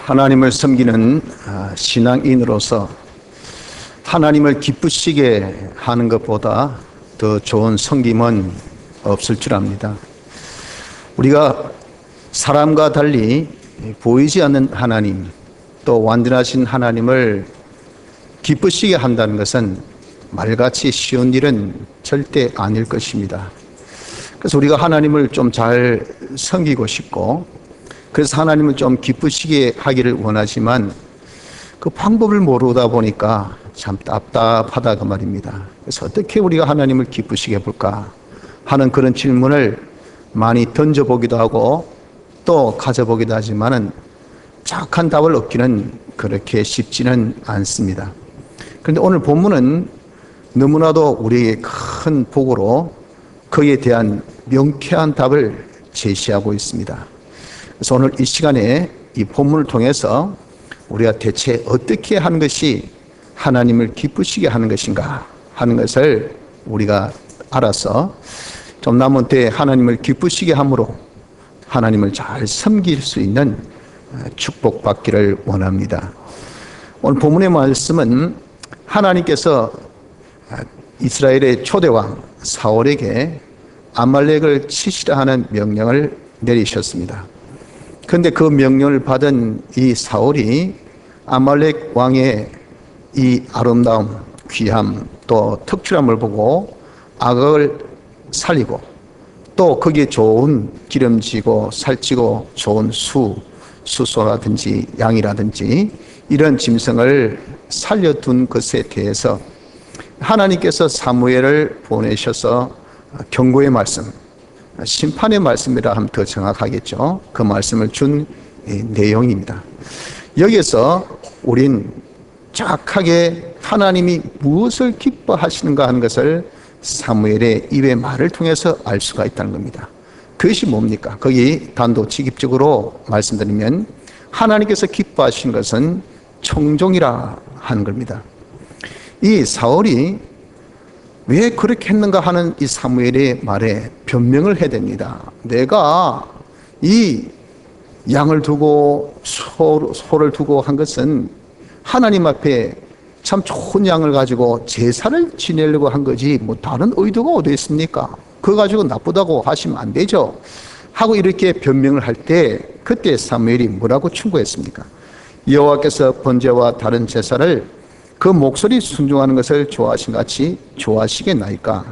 하나님을 섬기는 신앙인으로서 하나님을 기쁘시게 하는 것보다 더 좋은 섬김은 없을 줄 압니다. 우리가 사람과 달리 보이지 않는 하나님, 또 완전하신 하나님을 기쁘시게 한다는 것은 말같이 쉬운 일은 절대 아닐 것입니다. 그래서 우리가 하나님을 좀 잘 섬기고 싶고, 그래서 하나님을 좀 기쁘시게 하기를 원하지만 그 방법을 모르다 보니까 참 답답하다 그 말입니다. 그래서 어떻게 우리가 하나님을 기쁘시게 해볼까 하는 그런 질문을 많이 던져보기도 하고 또 가져보기도 하지만은 정확한 답을 얻기는 그렇게 쉽지는 않습니다. 그런데 오늘 본문은 너무나도 우리에게 큰 복으로 거기에 대한 명쾌한 답을 제시하고 있습니다. 그래서 오늘 이 시간에 이 본문을 통해서 우리가 대체 어떻게 하는 것이 하나님을 기쁘시게 하는 것인가 하는 것을 우리가 알아서 좀 남은 때에 하나님을 기쁘시게 함으로 하나님을 잘 섬길 수 있는 축복받기를 원합니다. 오늘 본문의 말씀은 하나님께서 이스라엘의 초대왕 사울에게 아말렉을 치시라 하는 명령을 내리셨습니다. 그런데 그 명령을 받은 이 사울이 아말렉 왕의 이 아름다움, 귀함, 또 특출함을 보고 아각을 살리고 또 거기에 좋은 기름지고 살찌고 좋은 수소라든지 양이라든지 이런 짐승을 살려둔 것에 대해서 하나님께서 사무엘을 보내셔서 경고의 말씀, 심판의 말씀이라 하면 더 정확하겠죠. 그 말씀을 준 내용입니다. 여기에서 우린 정확하게 하나님이 무엇을 기뻐하시는가 하는 것을 사무엘의 입의 말을 통해서 알 수가 있다는 겁니다. 그것이 뭡니까? 거기 단도직입적으로 말씀드리면 하나님께서 기뻐하시는 것은 청종이라 하는 겁니다. 이 사울이 왜 그렇게 했는가 하는 이 사무엘의 말에 변명을 해야 됩니다. 내가 이 양을 두고 소를 두고 한 것은 하나님 앞에 참 좋은 양을 가지고 제사를 지내려고 한 거지 뭐 다른 의도가 어디 있습니까? 그거 가지고 나쁘다고 하시면 안 되죠 하고 이렇게 변명을 할 때 그때 사무엘이 뭐라고 충고했습니까? 여호와께서 번제와 다른 제사를 그 목소리 순종하는 것을 좋아하신 같이 좋아하시겠나이까?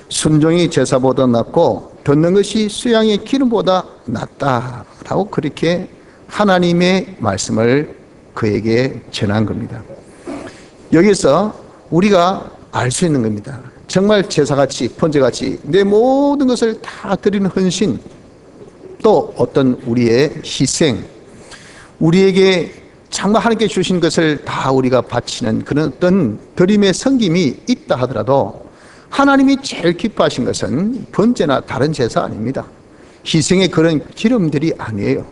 순종이 제사보다 낫고 듣는 것이 수양의 기름보다 낫다라고 그렇게 하나님의 말씀을 그에게 전한 겁니다. 여기서 우리가 알 수 있는 겁니다. 정말 제사같이 번제같이 내 모든 것을 다 드리는 헌신, 또 어떤 우리의 희생, 우리에게 정말 하나님께 주신 것을 다 우리가 바치는 그런 어떤 드림의 섬김이 있다 하더라도 하나님이 제일 기뻐하신 것은 번제나 다른 제사 아닙니다. 희생의 그런 기름들이 아니에요.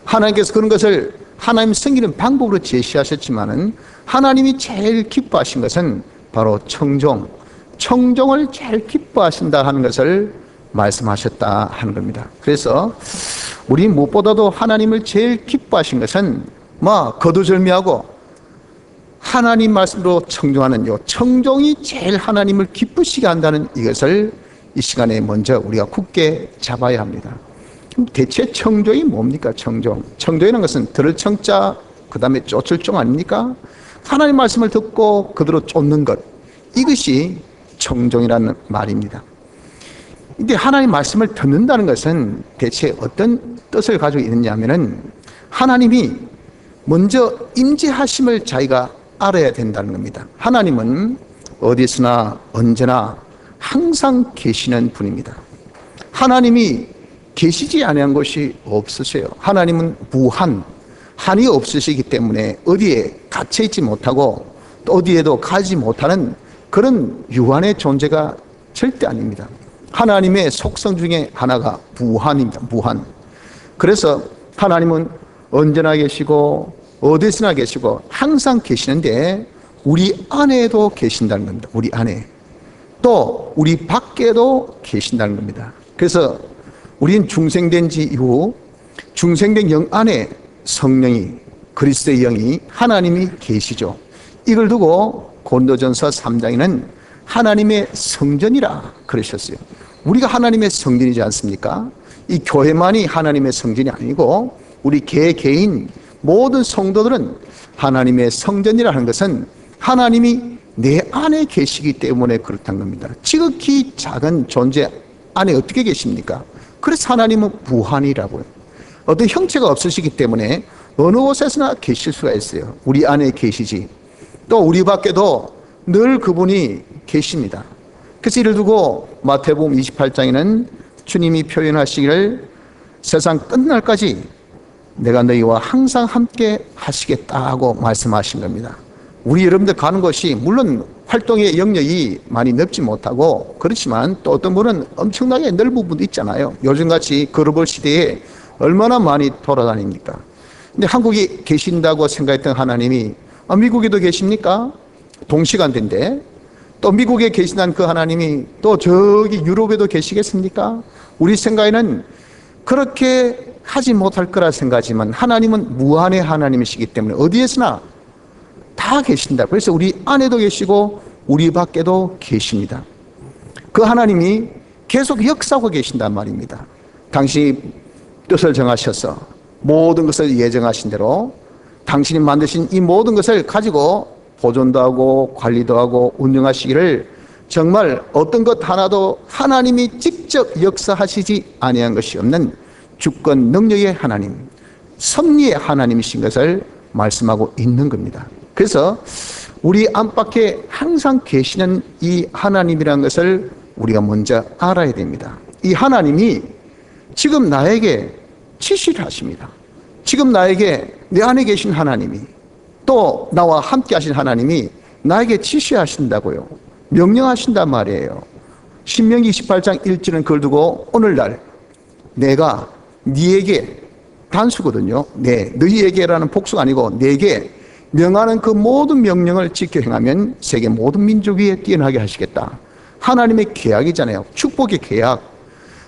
하나님께서 그런 것을 하나님 섬기는 방법으로 제시하셨지만은 하나님이 제일 기뻐하신 것은 바로 청종을 제일 기뻐하신다 하는 것을 말씀하셨다 하는 겁니다. 그래서 우리 무엇보다도 하나님을 제일 기뻐하신 것은 거두절미하고 하나님 말씀으로 청종하는 요 청종이 제일 하나님을 기쁘시게 한다는 이것을 이 시간에 먼저 우리가 굳게 잡아야 합니다. 그럼 대체 청종이 뭡니까? 청종이라는 것은 들을 청자 그 다음에 쫓을 종 아닙니까? 하나님 말씀을 듣고 그대로 쫓는 것, 이것이 청종이라는 말입니다. 근데 하나님 말씀을 듣는다는 것은 대체 어떤 뜻을 가지고 있느냐면은 하나님이 먼저 임재하심을 자기가 알아야 된다는 겁니다. 하나님은 어디서나 언제나 항상 계시는 분입니다. 하나님이 계시지 아니한 것이 없으세요. 하나님은 무한, 한이 없으시기 때문에 어디에 갇혀 있지 못하고 또 어디에도 가지 못하는 그런 유한의 존재가 절대 아닙니다. 하나님의 속성 중에 하나가 무한입니다. 무한. 그래서 하나님은 언제나 계시고 어디서나 계시고 항상 계시는데 우리 안에도 계신다는 겁니다. 우리 안에. 또 우리 밖에도 계신다는 겁니다. 그래서 우리는 중생된 지 이후 중생된 영 안에 성령이 그리스도의 영이 하나님이 계시죠. 이걸 두고 고린도전서 3장에는 하나님의 성전이라 그러셨어요. 우리가 하나님의 성전이지 않습니까? 이 교회만이 하나님의 성전이 아니고 우리 개인 모든 성도들은 하나님의 성전이라는 것은 하나님이 내 안에 계시기 때문에 그렇다는 겁니다. 지극히 작은 존재 안에 어떻게 계십니까? 그래서 하나님은 무한이라고요. 어떤 형체가 없으시기 때문에 어느 곳에서나 계실 수가 있어요. 우리 안에 계시지. 또 우리 밖에도 늘 그분이 계십니다. 그래서 이를 두고 마태복음 28장에는 주님이 표현하시기를 세상 끝날까지 내가 너희와 항상 함께 하시겠다고 말씀하신 겁니다. 우리 여러분들 가는 곳이 물론 활동의 영역이 많이 넓지 못하고 그렇지만 또 어떤 분은 엄청나게 넓은 분도 있잖아요. 요즘같이 글로벌 시대에 얼마나 많이 돌아다닙니까? 근데 한국에 계신다고 생각했던 하나님이 미국에도 계십니까? 동시간대인데 또 미국에 계신다는 그 하나님이 또 저기 유럽에도 계시겠습니까? 우리 생각에는 그렇게 하지 못할 거라 생각하지만 하나님은 무한의 하나님이시기 때문에 어디에서나 다 계신다. 그래서 우리 안에도 계시고 우리 밖에도 계십니다. 그 하나님이 계속 역사하고 계신단 말입니다. 당신이 뜻을 정하셔서 모든 것을 예정하신 대로 당신이 만드신 이 모든 것을 가지고 보존도 하고 관리도 하고 운영하시기를 정말 어떤 것 하나도 하나님이 직접 역사하시지 아니한 것이 없는 주권 능력의 하나님, 섭리의 하나님이신 것을 말씀하고 있는 겁니다. 그래서 우리 안팎에 항상 계시는 이 하나님이라는 것을 우리가 먼저 알아야 됩니다. 이 하나님이 지금 나에게 지시를 하십니다. 지금 나에게 내 안에 계신 하나님이 또 나와 함께 하신 하나님이 나에게 지시하신다고요. 명령하신단 말이에요. 신명기 28장 1절은 그걸 두고 오늘날 내가 네에게 단수거든요. 너희에게라는 복수가 아니고 내게 명하는 그 모든 명령을 지켜 행하면 세계 모든 민족 위에 뛰어나게 하시겠다. 하나님의 계약이잖아요. 축복의 계약.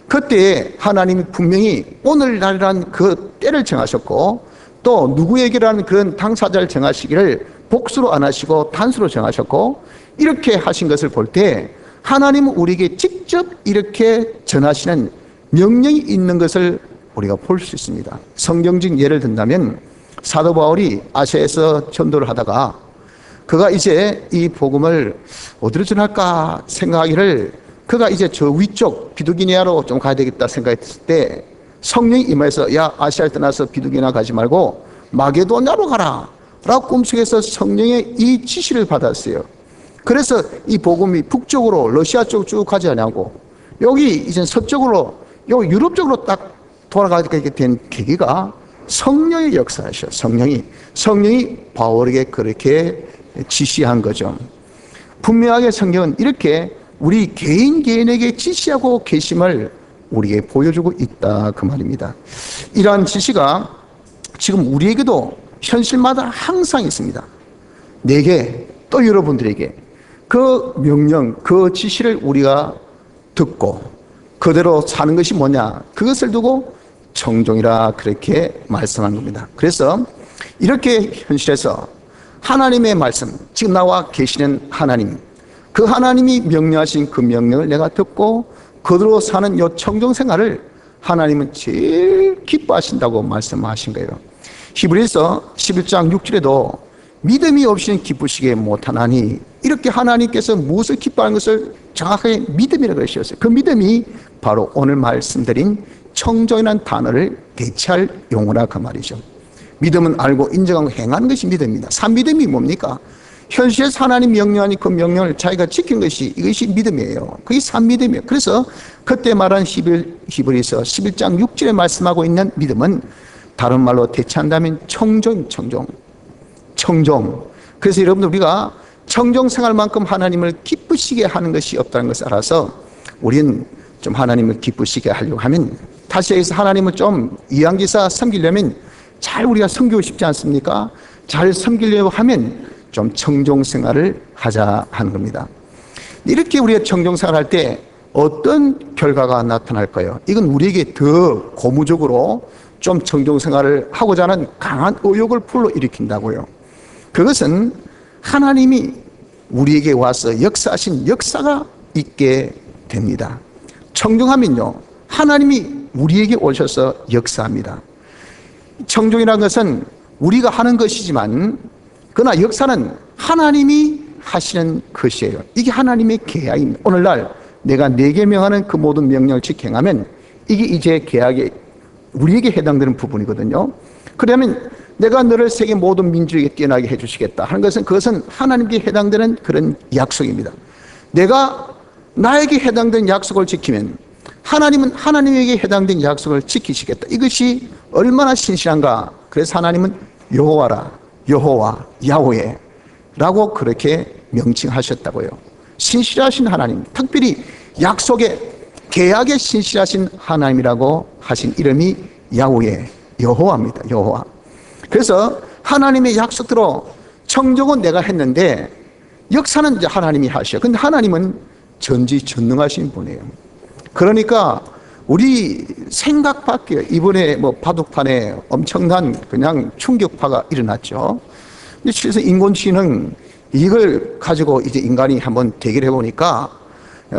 그때 하나님이 분명히 오늘날이라는 그 때를 정하셨고 또 누구에게라는 그런 당사자를 정하시기를 복수로 안 하시고 단수로 정하셨고 이렇게 하신 것을 볼 때 하나님은 우리에게 직접 이렇게 전하시는 명령이 있는 것을 우리가 볼 수 있습니다. 성경적 예를 든다면 사도 바울이 아시아에서 전도를 하다가 그가 이제 이 복음을 어디로 전할까 생각하기를 그가 이제 저 위쪽 비두기니아로 좀 가야 되겠다 생각했을 때 성령이 임하여서 야 아시아를 떠나서 비두기니아 가지 말고 마게도냐로 가라 라고 꿈속에서 성령의 이 지시를 받았어요. 그래서 이 복음이 북쪽으로 러시아 쪽 쭉 가지 않냐고 여기 이제 서쪽으로 여기 유럽 쪽으로 딱 돌아가게 된 계기가 성령의 역사이셔. 성령이 바울에게 그렇게 지시한 거죠. 분명하게 성경은 이렇게 우리 개인에게 지시하고 계심을 우리에게 보여주고 있다 그 말입니다. 이러한 지시가 지금 우리에게도 현실마다 항상 있습니다. 내게 또 여러분들에게 그 명령, 그 지시를 우리가 듣고 그대로 사는 것이 뭐냐 그것을 두고 청종이라 그렇게 말씀한 겁니다. 그래서 이렇게 현실에서 하나님의 말씀, 지금 나와 계시는 하나님, 그 하나님이 명령하신 그 명령을 내가 듣고 그대로 사는 이 청종 생활을 하나님은 제일 기뻐하신다고 말씀하신 거예요. 히브리서 11장 6절에도 믿음이 없이는 기쁘시게 못하나니 이렇게 하나님께서 무엇을 기뻐하는 것을 정확하게 믿음이라고 하셨어요. 그 믿음이 바로 오늘 말씀드린 청종이라는 단어를 대체할 용어라 그 말이죠. 믿음은 알고 인정하고 행하는 것이 믿음입니다. 산믿음이 뭡니까? 현실에서 하나님 명령하니 그 명령을 자기가 지킨 것이 이것이 믿음이에요. 그게 산믿음이에요. 그래서 그때 말한 히브리서 11장 6절에 말씀하고 있는 믿음은 다른 말로 대체한다면 청종. 그래서 여러분들 우리가 청종 생활만큼 하나님을 기쁘시게 하는 것이 없다는 것을 알아서 우리는 좀 하나님을 기쁘시게 하려고 하면 다시 여기서 하나님을 좀 이왕기사 섬기려면 잘 우리가 섬기고 싶지 않습니까? 잘 섬기려고 하면 좀 청종 생활을 하자 하는 겁니다. 이렇게 우리가 청종 생활할 때 어떤 결과가 나타날까요? 이건 우리에게 더 고무적으로 좀 청중생활을 하고자 하는 강한 의욕을 불러일으킨다고요. 그것은 하나님이 우리에게 와서 역사하신 역사가 있게 됩니다. 청중하면요, 하나님이 우리에게 오셔서 역사합니다. 청중이라는 것은 우리가 하는 것이지만 그러나 역사는 하나님이 하시는 것이에요. 이게 하나님의 계약입니다. 오늘날 내가 내게 명하는 그 모든 명령을 지켜 행하면 이게 이제 계약에 우리에게 해당되는 부분이거든요. 그러면 내가 너를 세계 모든 민족에게 뛰어나게 해주시겠다 하는 것은 그것은 하나님께 해당되는 그런 약속입니다. 내가 나에게 해당된 약속을 지키면 하나님은 하나님에게 해당된 약속을 지키시겠다. 이것이 얼마나 신실한가. 그래서 하나님은 여호와라, 여호와, 야훼라고 그렇게 명칭하셨다고요. 신실하신 하나님, 특별히 약속의 계약에 신실하신 하나님이라고 하신 이름이 야훼, 여호와입니다. 여호와. 그래서 하나님의 약속대로 청정은 내가 했는데 역사는 이제 하나님이 하셔. 근데 하나님은 전지전능하신 분이에요. 그러니까 우리 생각 밖에 이번에 뭐 바둑판에 엄청난 그냥 충격파가 일어났죠. 그래서 인공지능 이걸 가지고 이제 인간이 한번 대결해 보니까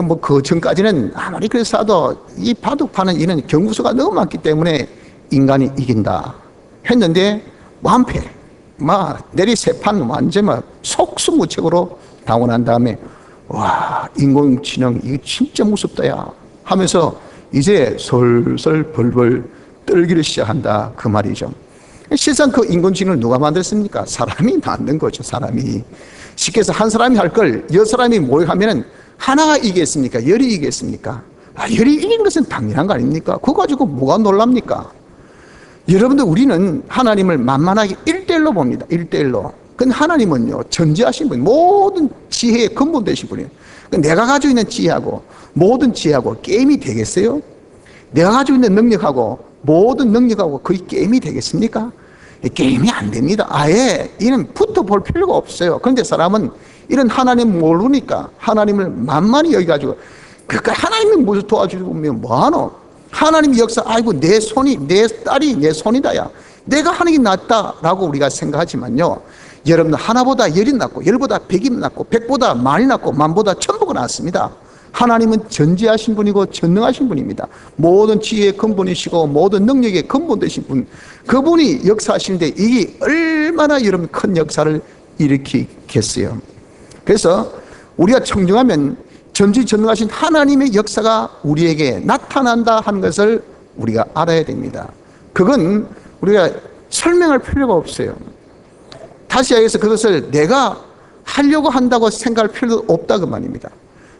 뭐 그 전까지는 아무리 그랬어도 이 바둑판은 이런 경구수가 너무 많기 때문에 인간이 이긴다 했는데 완패, 막 내리 세 판 완전 막 속수무책으로 당하고 난 다음에 와, 인공지능 이거 진짜 무섭다야 하면서 이제 솔솔 벌벌 떨기를 시작한다 그 말이죠. 실상 그 인공지능을 누가 만들었습니까? 사람이 만든 거죠. 사람이. 쉽게 해서 한 사람이 할 걸 여러 사람이 모여하면 하나가 이기겠습니까? 열이 이기겠습니까? 열이 이긴 것은 당연한 거 아닙니까? 그거 가지고 뭐가 놀랍니까? 여러분들, 우리는 하나님을 만만하게 1대1로 봅니다. 1대1로. 근데 하나님은요, 전지하신 분, 모든 지혜의 근본 되신 분이에요. 내가 가지고 있는 지혜하고 모든 지혜하고 게임이 되겠어요? 내가 가지고 있는 능력하고 모든 능력하고 거의 게임이 되겠습니까? 게임이 안 됩니다. 아예 이는 붙어볼 필요가 없어요. 그런데 사람은 이런 하나님 모르니까 하나님을 만만히 여기가지고 그러니까 하나님이 무슨 도와주면 뭐하노? 하나님 역사, 아이고 내 손이, 내 딸이 내 손이다야, 내가 하는 게 낫다라고 우리가 생각하지만요, 여러분들 하나보다 열이 낫고 열보다 백이 낫고 백보다 만이 낫고 만보다 천보가 낫습니다. 하나님은 전지하신 분이고 전능하신 분입니다. 모든 지혜의 근본이시고 모든 능력의 근본 되신 분, 그분이 역사하시는데 이게 얼마나 여러분 큰 역사를 일으키겠어요. 그래서 우리가 청정하면 전지전능하신 하나님의 역사가 우리에게 나타난다 하는 것을 우리가 알아야 됩니다. 그건 우리가 설명할 필요가 없어요. 다시 얘기해서 그것을 내가 하려고 한다고 생각할 필요도 없다고 말입니다.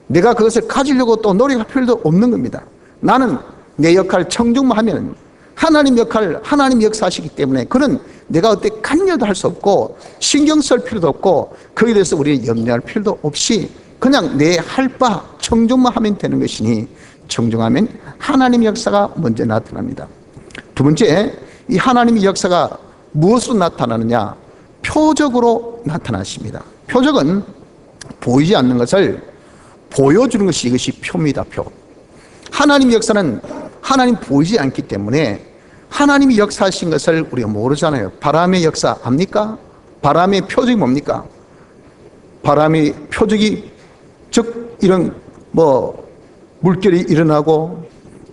내가 그것을 가지려고 또 노력할 필요도 없는 겁니다. 나는 내 역할 청정만 하면 하나님 역할, 하나님 역사하시기 때문에 그는 내가 어때 관여도 할 수 없고 신경 쓸 필요도 없고 거기에 대해서 우리는 염려할 필요도 없이 그냥 내 할 바 청정만 하면 되는 것이니 청정하면 하나님의 역사가 먼저 나타납니다. 두 번째, 이 하나님의 역사가 무엇으로 나타나느냐? 표적으로 나타나십니다. 표적은 보이지 않는 것을 보여주는 것이 이것이 표입니다. 표. 하나님의 역사는 하나님 보이지 않기 때문에 하나님이 역사하신 것을 우리가 모르잖아요. 바람의 역사 압니까? 바람의 표적이 뭡니까? 바람의 표적이 즉 이런 뭐 물결이 일어나고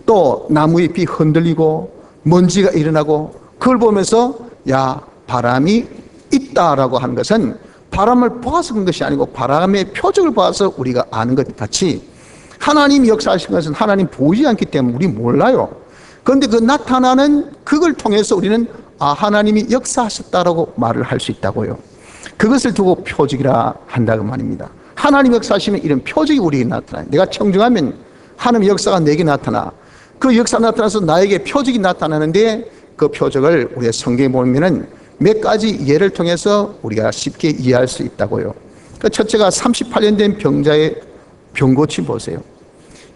또 나무의 잎이 흔들리고 먼지가 일어나고 그걸 보면서 야, 바람이 있다라고 하는 것은 바람을 보아서 그런 것이 아니고 바람의 표적을 봐서 우리가 아는 것 같이 하나님이 역사하신 것은 하나님 보이지 않기 때문에 우리 몰라요. 그런데 그 나타나는 그걸 통해서 우리는 하나님이 역사하셨다라고 말을 할 수 있다고요. 그것을 두고 표적이라 한다고 말입니다. 하나님 역사하시면 이런 표적이 우리에게 나타나요. 내가 청정하면 하나님의 역사가 내게 나타나, 그 역사가 나타나서 나에게 표적이 나타나는데 그 표적을 우리가 성경에 보면은 몇 가지 예를 통해서 우리가 쉽게 이해할 수 있다고요. 그 첫째가 38년 된 병자의 병고침 보세요.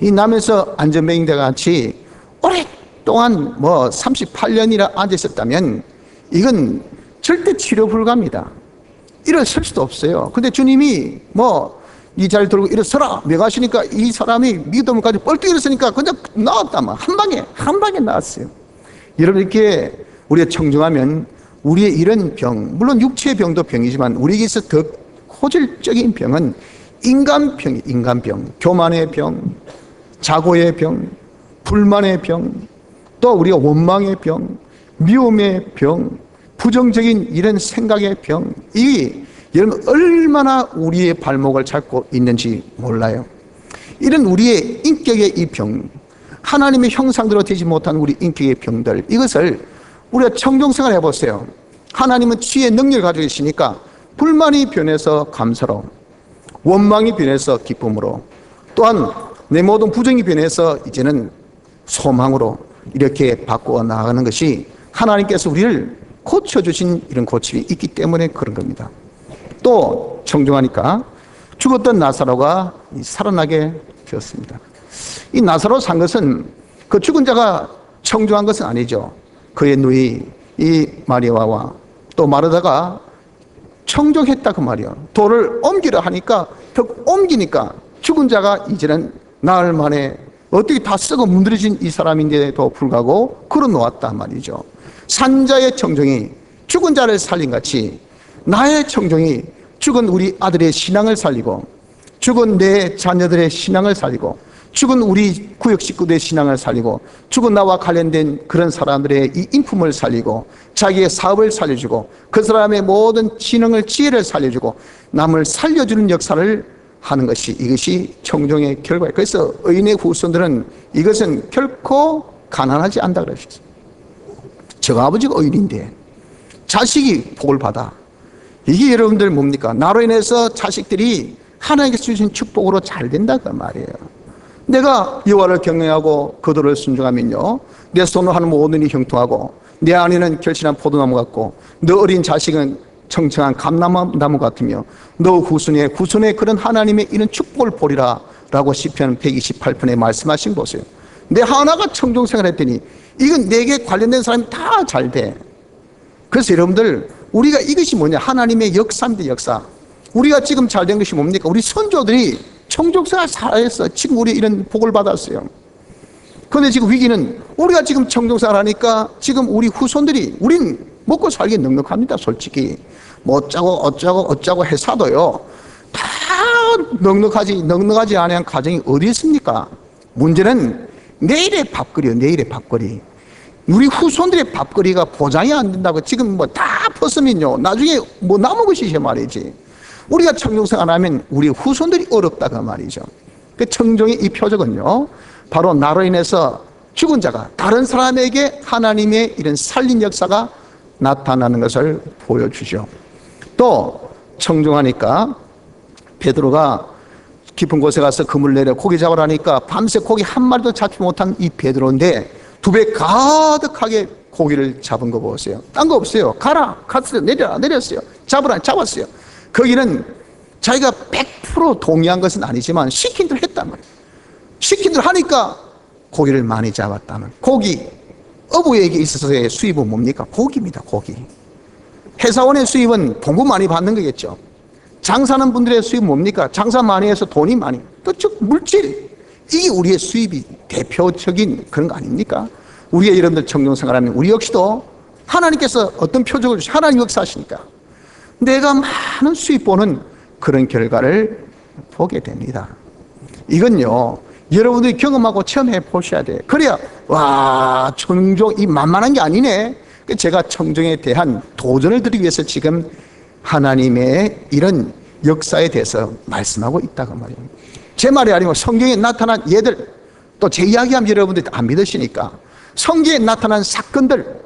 이 남에서 안전뱅이대 같이 오랫동안 뭐 38년이나 앉아 있었다면 이건 절대 치료 불가입니다. 일어설 수도 없어요. 근데 주님이 뭐 이 자리 들고 일어서라 명하시니까 이 사람이 믿음을 가지고 뻘떡 일어서니까 그냥 나왔다만 한 방에 나왔어요. 여러분, 이렇게 우리가 청정하면 우리의 이런 병, 물론 육체의 병도 병이지만 우리에게서 더 호질적인 병은 인간병이, 인간병, 교만의 병, 자고의 병, 불만의 병, 또 우리가 원망의 병, 미움의 병, 부정적인 이런 생각의 병, 이 여러분 얼마나 우리의 발목을 잡고 있는지 몰라요. 이런 우리의 인격의 이 병, 하나님의 형상대로 되지 못한 우리 인격의 병들, 이것을 우리가 청정생활 해보세요. 하나님은 치유의 능력을 가지고 계시니까 불만이 변해서 감사로, 원망이 변해서 기쁨으로, 또한 내 모든 부정이 변해서 이제는 소망으로 이렇게 바꾸어 나가는 것이 하나님께서 우리를 고쳐주신 이런 고침이 있기 때문에 그런 겁니다. 또 청정하니까 죽었던 나사로가 살아나게 되었습니다. 이 나사로 산 것은 그 죽은 자가 청정한 것은 아니죠. 그의 누이 이 마리아와 또 마르다가 청정했다 그 말이에요. 돌을 옮기려 하니까 더 옮기니까 죽은 자가 이제는 나흘 만에 어떻게 다 썩어 문드러진 이 사람인데도 불구하고 걸어 놓았단 말이죠. 산자의 청정이 죽은 자를 살린 같이 나의 청정이 죽은 우리 아들의 신앙을 살리고, 죽은 내 자녀들의 신앙을 살리고, 죽은 우리 구역 식구들의 신앙을 살리고, 죽은 나와 관련된 그런 사람들의 이 인품을 살리고, 자기의 사업을 살려주고, 그 사람의 모든 지능을, 지혜를 살려주고 남을 살려주는 역사를 하는 것이, 이것이 청정의 결과예요. 그래서 의인의 후손들은 이것은 결코 가난하지 않다 그러셨어요. 저 아버지가 의인인데 자식이 복을 받아. 이게 여러분들 뭡니까? 나로 인해서 자식들이 하나님께서 주신 축복으로 잘 된다 그 말이에요. 내가 여호와를 경외하고 그들을 순종하면요, 내 손으로 하는 모든 일이 형통하고, 내 안에는 결실한 포도나무 같고, 너 어린 자식은 청청한 감나무 같으며, 너 후손에 그런 하나님의 이런 축복을 보리라 라고 시편 128편에 말씀하신 거 보세요. 내 하나가 청정생활 했더니 이건 내게 관련된 사람이 다 잘 돼. 그래서 여러분들, 우리가 이것이 뭐냐, 하나님의 역사입니다. 역사. 우리가 지금 잘 된 것이 뭡니까? 우리 선조들이 청정생활 살아서 지금 우리 이런 복을 받았어요. 그런데 지금 위기는 우리가 지금 청정생활 하니까 지금 우리 후손들이, 우린 먹고 살기 넉넉합니다. 솔직히 뭐 어쩌고 해서도요 다 넉넉하지 않은 가정이 어디 있습니까? 문제는 내일의 밥거리요. 내일의 밥거리. 우리 후손들의 밥거리가 보장이 안 된다고 지금 뭐 다 벗으면요 나중에 뭐 남은 것이지 말이지. 우리가 청정생활 하면 우리 후손들이 어렵다고 말이죠. 그 청정의 이 표적은요, 바로 나로 인해서 죽은 자가 다른 사람에게 하나님의 이런 살린 역사가 나타나는 것을 보여주죠. 또 청정하니까 베드로가 깊은 곳에 가서 그물 내려 고기 잡으라니까 밤새 고기 한 마리도 잡지 못한 이 베드로인데 두 배 가득하게 고기를 잡은 거 보세요. 딴 거 없어요. 갔어요. 내렸어요. 잡았어요. 거기는 자기가 100% 동의한 것은 아니지만 시킨 대로 했단 말이에요. 시킨 대로 하니까 고기를 많이 잡았다는. 고기, 어부에게 있어서의 수입은 뭡니까? 고기입니다. 고기. 회사원의 수입은 봉급 많이 받는 거겠죠. 장사하는 분들의 수입은 뭡니까? 장사 많이 해서 돈이 많이, 또 즉 물질, 이게 우리의 수입이 대표적인 그런 거 아닙니까? 우리가 여러분들 청정생활하면 우리 역시도 하나님께서 어떤 표적을 주시, 하나님 역사하시니까 내가 많은 수입 보는 그런 결과를 보게 됩니다. 이건요 여러분들이 경험하고 체험해 보셔야 돼요. 그래야 와, 청정 이 만만한 게 아니네. 제가 청정에 대한 도전을 드리기 위해서 지금 하나님의 이런 역사에 대해서 말씀하고 있다고 말이에요. 제 말이 아니고 성경에 나타난 예들, 또 제 이야기하면 여러분들이 안 믿으시니까 성경에 나타난 사건들,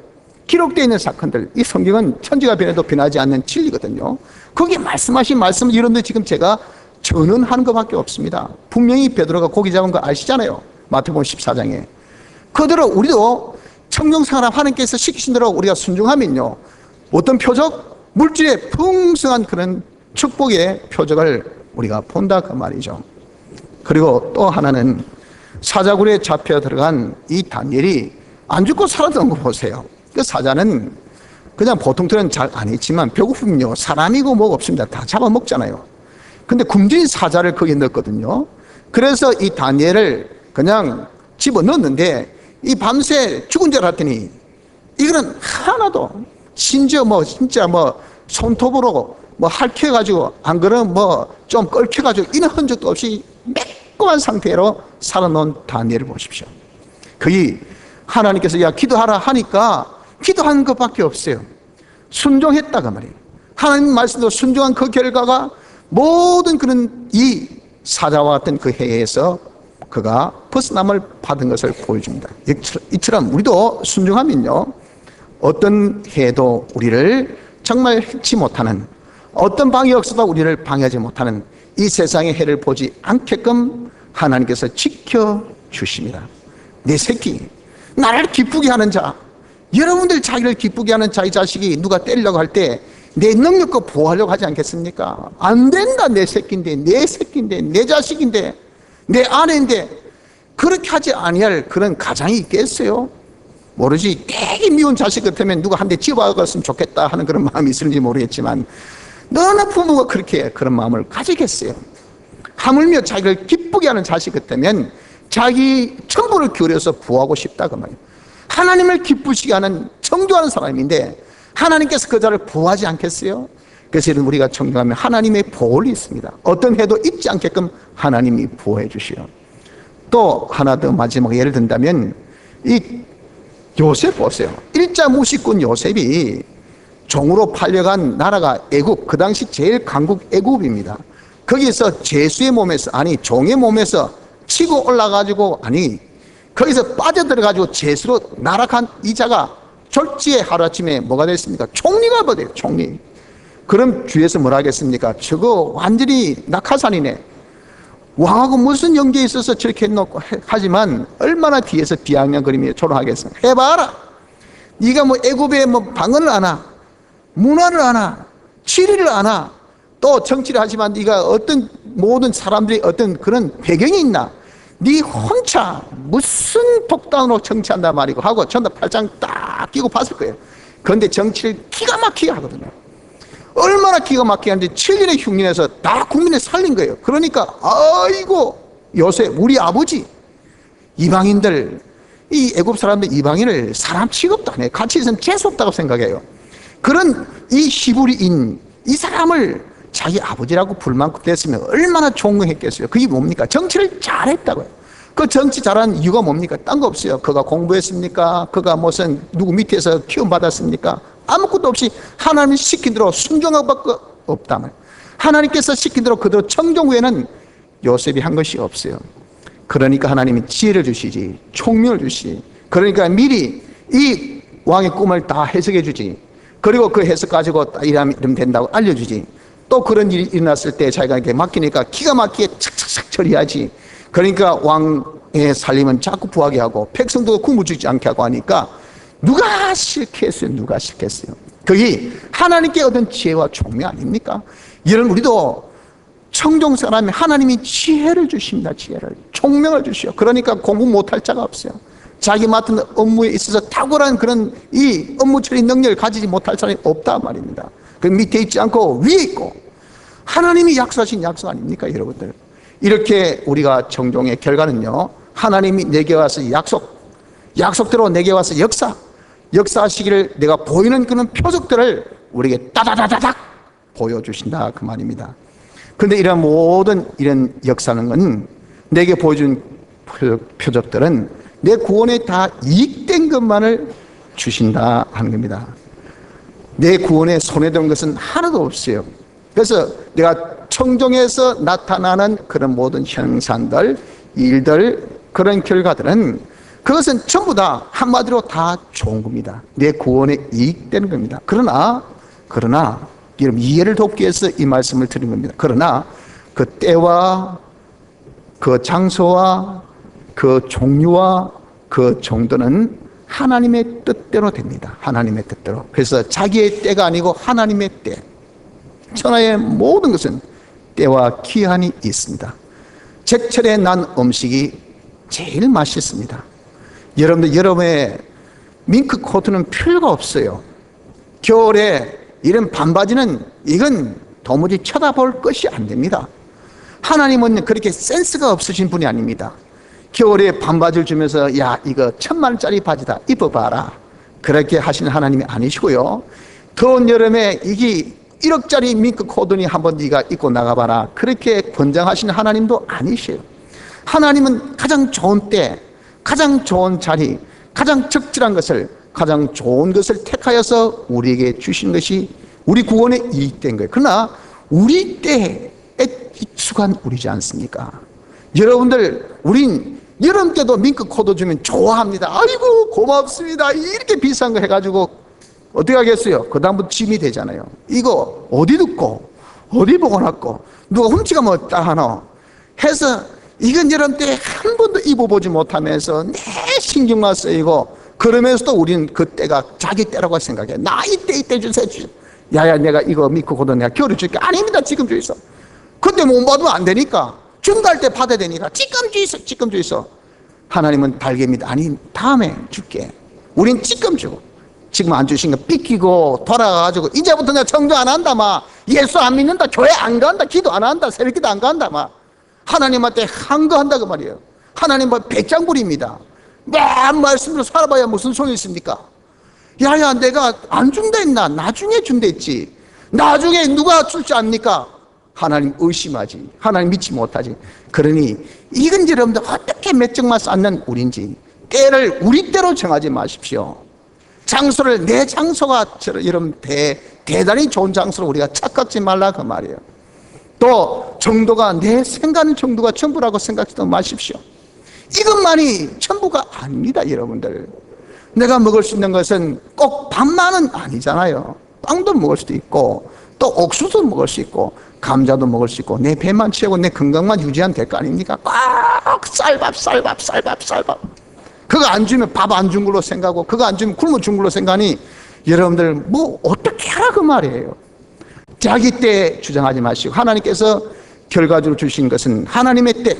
기록되어 있는 사건들, 이 성경은 천지가 변해도 변하지 않는 진리거든요. 거기에 말씀하신 말씀을 여러분들 지금 제가 전언하는 것밖에 없습니다. 분명히 베드로가 고기 잡은 거 아시잖아요. 마태복음 14장에. 그대로 우리도 청정생활 하나님께서 시키신 대로 우리가 순종하면요, 어떤 표적? 물질의 풍성한 그런 축복의 표적을 우리가 본다 그 말이죠. 그리고 또 하나는 사자굴에 잡혀 들어간 이 다니엘이 안 죽고 살았던 거 보세요. 그 사자는 그냥 보통들은 잘 안 했지만 배고프면요 사람이고 뭐가 없습니다. 다 잡아먹잖아요. 근데 굶주린 사자를 거기에 넣었거든요. 그래서 이 다니엘을 그냥 집어넣었는데 이 밤새 죽은 줄 알았더니 이거는 하나도, 심지어 뭐 진짜 뭐 손톱으로 뭐 핥혀가지고 안 그러면 뭐 좀 끓여가지고 이런 흔적도 없이 매콤한 상태로 살아놓은 다니엘을 보십시오. 거기 하나님께서 야 기도하라 하니까 기도하는 것밖에 없어요. 순종했다가 말이에요. 하나님 말씀대로 순종한 그 결과가 모든 그런 이 사자와 같은 그 해에서 그가 벗어남을 받은 것을 보여줍니다. 이처럼 우리도 순종하면요, 어떤 해도 우리를 정말 해치 못하는, 어떤 방해 없어도 우리를 방해하지 못하는 이 세상의 해를 보지 않게끔 하나님께서 지켜주십니다. 내 새끼, 나를 기쁘게 하는 자, 여러분들 자기를 기쁘게 하는 자기 자식이 누가 때리려고 할 때 내 능력과 보호하려고 하지 않겠습니까? 안 된다. 내 새끼인데, 내 새끼인데, 내 자식인데, 내 아내인데, 그렇게 하지 아니할 그런 가장이 있겠어요? 모르지. 되게 미운 자식 같으면 누가 한 대 집어갔으면 좋겠다 하는 그런 마음이 있을지 모르겠지만, 너나 부모가 그렇게 그런 마음을 가지겠어요? 하물며 자기를 기쁘게 하는 자식 같으면 자기 전부를 기울여서 부하고 싶다 그 말이에요. 하나님을 기쁘시게 하는 청조하는 사람인데 하나님께서 그 자를 보호하지 않겠어요? 그래서 우리가 청정하면 하나님의 보호를 있습니다. 어떤 해도 잊지 않게끔 하나님이 보호해 주시오. 또 하나 더 마지막 예를 든다면 이 요셉 보세요. 일자 무식꾼 요셉이 종으로 팔려간 나라가 애굽, 그 당시 제일 강국 애굽입니다. 거기서 제수의 몸에서, 아니 종의 몸에서 치고 올라가지고, 아니 거기서 빠져들어가지고 제수로 날아간 이자가 졸지에 하루아침에 뭐가 됐습니까? 총리가 돼요. 총리. 그럼 주위에서 뭐라 하겠습니까? 저거 완전히 낙하산이네. 왕하고 무슨 연계에 있어서 저렇게 해놓고 하지만 얼마나 뒤에서 비아냥거리며 조롱하겠습니까? 해봐라. 네가 뭐 애굽의 뭐 방언을 아나, 문화를 아나, 지리를 아나, 또 정치를 하지만 네가 어떤 모든 사람들이 어떤 그런 배경이 있나? 네 혼자 무슨 독단으로 정치한단 말이고 하고 전부 팔짱 딱 끼고 봤을 거예요. 그런데 정치를 기가 막히게 하거든요. 얼마나 기가 막히게 하는데 7년의 흉년에서 다 국민을 살린 거예요. 그러니까 아이고 요셉 우리 아버지 이방인들, 이 애굽 사람들 이방인을 사람 취급도 안 해요. 같이 있으면 재수없다고 생각해요. 그런 이 히브리인 이 사람을 자기 아버지라고 불만큼 됐으면 얼마나 존경했겠어요. 그게 뭡니까? 정치를 잘했다고요. 그 정치 잘한 이유가 뭡니까? 딴 거 없어요. 그가 공부했습니까? 그가 무슨 누구 밑에서 키움받았습니까? 아무것도 없이 하나님이 시킨 대로 순종할 밖에 없다 말이에요. 하나님께서 시킨 대로 그대로 청종 후에는 요셉이 한 것이 없어요. 그러니까 하나님이 지혜를 주시지, 총명을 주시지. 그러니까 미리 이 왕의 꿈을 다 해석해 주지. 그리고 그 해석 가지고 이러면 된다고 알려주지. 또 그런 일이 일어났을 때 자기가 이렇게 맡기니까 기가 막히게 착착착 처리하지. 그러니까 왕의 살림은 자꾸 부하게 하고 백성도 굶어 죽지 않게 하고 하니까 누가 싫겠어요? 누가 싫겠어요? 그게 하나님께 얻은 지혜와 총명 아닙니까? 이런 우리도 청종 사람이 하나님이 지혜를 주십니다. 지혜를, 총명을 주시오. 그러니까 공부 못할 자가 없어요. 자기 맡은 업무에 있어서 탁월한 그런 이 업무 처리 능력을 가지지 못할 사람이 없다 말입니다. 그 밑에 있지 않고 위에 있고 하나님이 약속하신 약속 아닙니까 여러분들? 이렇게 우리가 청종의 결과는요, 하나님이 내게 와서 약속대로 내게 와서 역사하시기를 내가 보이는 그런 표적들을 우리에게 따다다다닥 보여주신다 그 말입니다. 그런데 이런 모든 이런 역사는 건 내게 보여준 표적들은 내 구원에 다 이익된 것만을 주신다 하는 겁니다. 내 구원에 손해된 것은 하나도 없어요. 그래서 내가 청종에서 나타나는 그런 모든 현상들, 일들, 그런 결과들은 그것은 전부 다 한마디로 다 좋은 겁니다. 내 구원에 이익되는 겁니다. 그러나 여러분 이해를 돕기 위해서 이 말씀을 드린 겁니다. 그러나 그 때와 그 장소와 그 종류와 그 정도는 하나님의 뜻대로 됩니다. 하나님의 뜻대로. 그래서 자기의 때가 아니고 하나님의 때. 천하의 모든 것은 때와 기한이 있습니다. 제철에 난 음식이 제일 맛있습니다. 여러분의 밍크 코트는 필요가 없어요. 겨울에 이런 반바지는 이건 도무지 쳐다볼 것이 안 됩니다. 하나님은 그렇게 센스가 없으신 분이 아닙니다. 겨울에 반바지를 주면서 야 이거 1,000만 원짜리 바지다 입어봐라. 그렇게 하시는 하나님이 아니시고요. 더운 여름에 이게 1억짜리 밍크 코드니 한번 네가 입고 나가봐라, 그렇게 권장하시는 하나님도 아니시에요. 하나님은 가장 좋은 때, 가장 좋은 자리, 가장 적절한 것을, 가장 좋은 것을 택하여서 우리에게 주시는 것이 우리 구원에 이익된 거예요. 그러나 우리 때에 익숙한 우리지 않습니까? 여러분들, 우린 여름 때도 밍크 코드 주면 좋아합니다. 아이고 고맙습니다. 이렇게 비싼 거 해가지고 어떻게 하겠어요? 그 다음부터 짐이 되잖아요. 이거 어디 듣고 어디 보관했고 누가 훔치가면 어떠하노 해서, 이건 여름 때 한 번도 입어보지 못하면서 내 신경만 쓰이고, 그러면서도 우리는 그 때가 자기 때라고 생각해. 나 이때 주세요. 야야, 내가 이거 밍크 코드 내가 겨울에 줄게. 아닙니다, 지금 주있어. 그때 못 받으면 안 되니까, 준비할 때 받아야 되니까 지금 주있어. 하나님은 달개입니다. 아니, 다음에 줄게. 우린 지금 주고, 지금 안 주신 거 삐끼고 돌아가가지고 이제부터 내가 청조 안 한다, 막 예수 안 믿는다, 교회 안 간다, 기도 안 한다, 새벽기도 안 간다, 막 하나님한테 항거한다 그 말이에요. 하나님은 백장불입니다. 맨 말씀으로 살아봐야 무슨 소용이 있습니까? 야야, 내가 안 준다 했나? 나중에 준다 했지. 나중에 누가 줄 줄 압니까? 하나님 의심하지, 하나님 믿지 못하지. 그러니 이건 여러분들 어떻게 몇 정만 쌓는 우리인지 때를 우리 때로 정하지 마십시오. 장소를 내 장소가 여러분 대단히 좋은 장소로 우리가 착각지 말라 그 말이에요. 또 정도가 내 생각하는 정도가 전부라고 생각지도 마십시오. 이것만이 전부가 아닙니다. 여러분들, 내가 먹을 수 있는 것은 꼭 밥만은 아니잖아요. 빵도 먹을 수도 있고, 또 옥수수도 먹을 수 있고, 감자도 먹을 수 있고, 내 배만 채우고 내 건강만 유지하면 될 거 아닙니까? 꼭 쌀밥. 그거 안 주면 밥 안 준 걸로 생각하고, 그거 안 주면 굶어 준 걸로 생각하니 여러분들 뭐 어떻게 하라 그 말이에요. 자기 때 주장하지 마시고, 하나님께서 결과적으로 주신 것은 하나님의 때,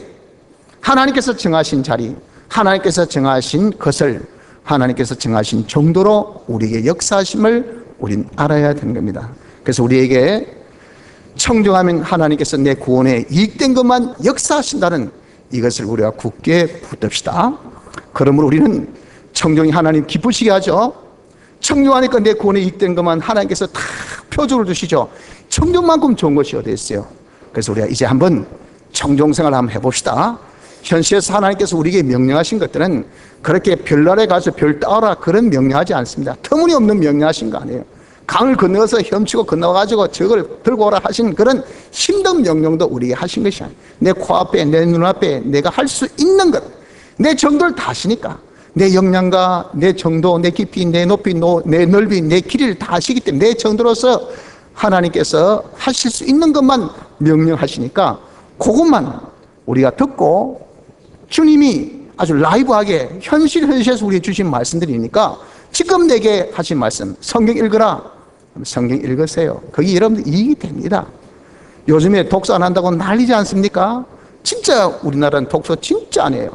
하나님께서 정하신 자리, 하나님께서 정하신 것을, 하나님께서 정하신 정도로 우리에게 역사하심을 우린 알아야 되는 겁니다. 그래서 우리에게 청정하면 하나님께서 내 구원에 이익된 것만 역사하신다는 이것을 우리가 굳게 붙듭시다. 그러므로 우리는 청정이 하나님 기쁘시게 하죠. 청정하니까 내 구원에 이익된 것만 하나님께서 다 표적을 주시죠. 청정만큼 좋은 것이 어디 있어요? 그래서 우리가 이제 한번 청정생활을 한번 해봅시다. 현실에서 하나님께서 우리에게 명령하신 것들은 그렇게 별나라에 가서 별 따오라 그런 명령하지 않습니다. 터무니없는 명령하신 거 아니에요. 강을 건너서 헤엄치고 건너가지고 저걸 들고 오라 하신 그런 힘든 명령도 우리에게 하신 것이 아니에요. 내 코앞에, 내 눈앞에 내가 할 수 있는 것, 내 정도를 다 아시니까, 내 역량과 내 정도, 내 깊이, 내 높이, 내 넓이, 내 길이를 다 아시기 때문에 내 정도로서 하나님께서 하실 수 있는 것만 명령하시니까 그것만 우리가 듣고, 주님이 아주 라이브하게 현실에서 우리에게 주신 말씀들이니까 지금 내게 하신 말씀, 성경 읽어라. 성경 읽으세요. 거기 여러분들 이익이 됩니다. 요즘에 독서 안 한다고 난리지 않습니까? 진짜 우리나라는 독서 진짜 안 해요.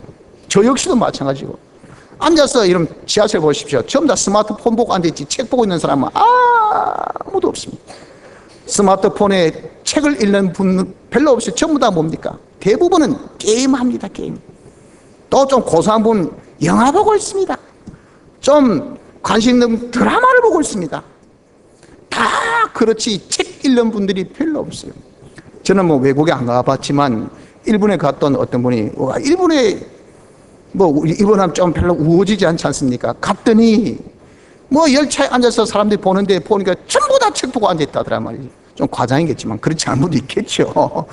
저 역시도 마찬가지고. 앉아서 이런 지하철 보십시오. 전부 다 스마트폰 보고 앉아있지 책 보고 있는 사람은 아무도 없습니다. 스마트폰에 책을 읽는 분 별로 없이 전부 다 뭡니까? 대부분은 게임합니다. 게임. 또 좀 고상한 분 영화 보고 있습니다. 좀 관심 있는 드라마를 보고 있습니다. 다 그렇지 책 읽는 분들이 별로 없어요. 저는 뭐 외국에 안 가봤지만 일본에 갔던 어떤 분이 일본에 뭐 일본하면 좀 별로 우호지지 않지 않습니까? 갔더니 뭐 열차에 앉아서 사람들이 보는데 보니까 전부 다 책 보고 앉아있다더라 말이지. 좀 과장이겠지만 그렇지 않은 분도 있겠죠.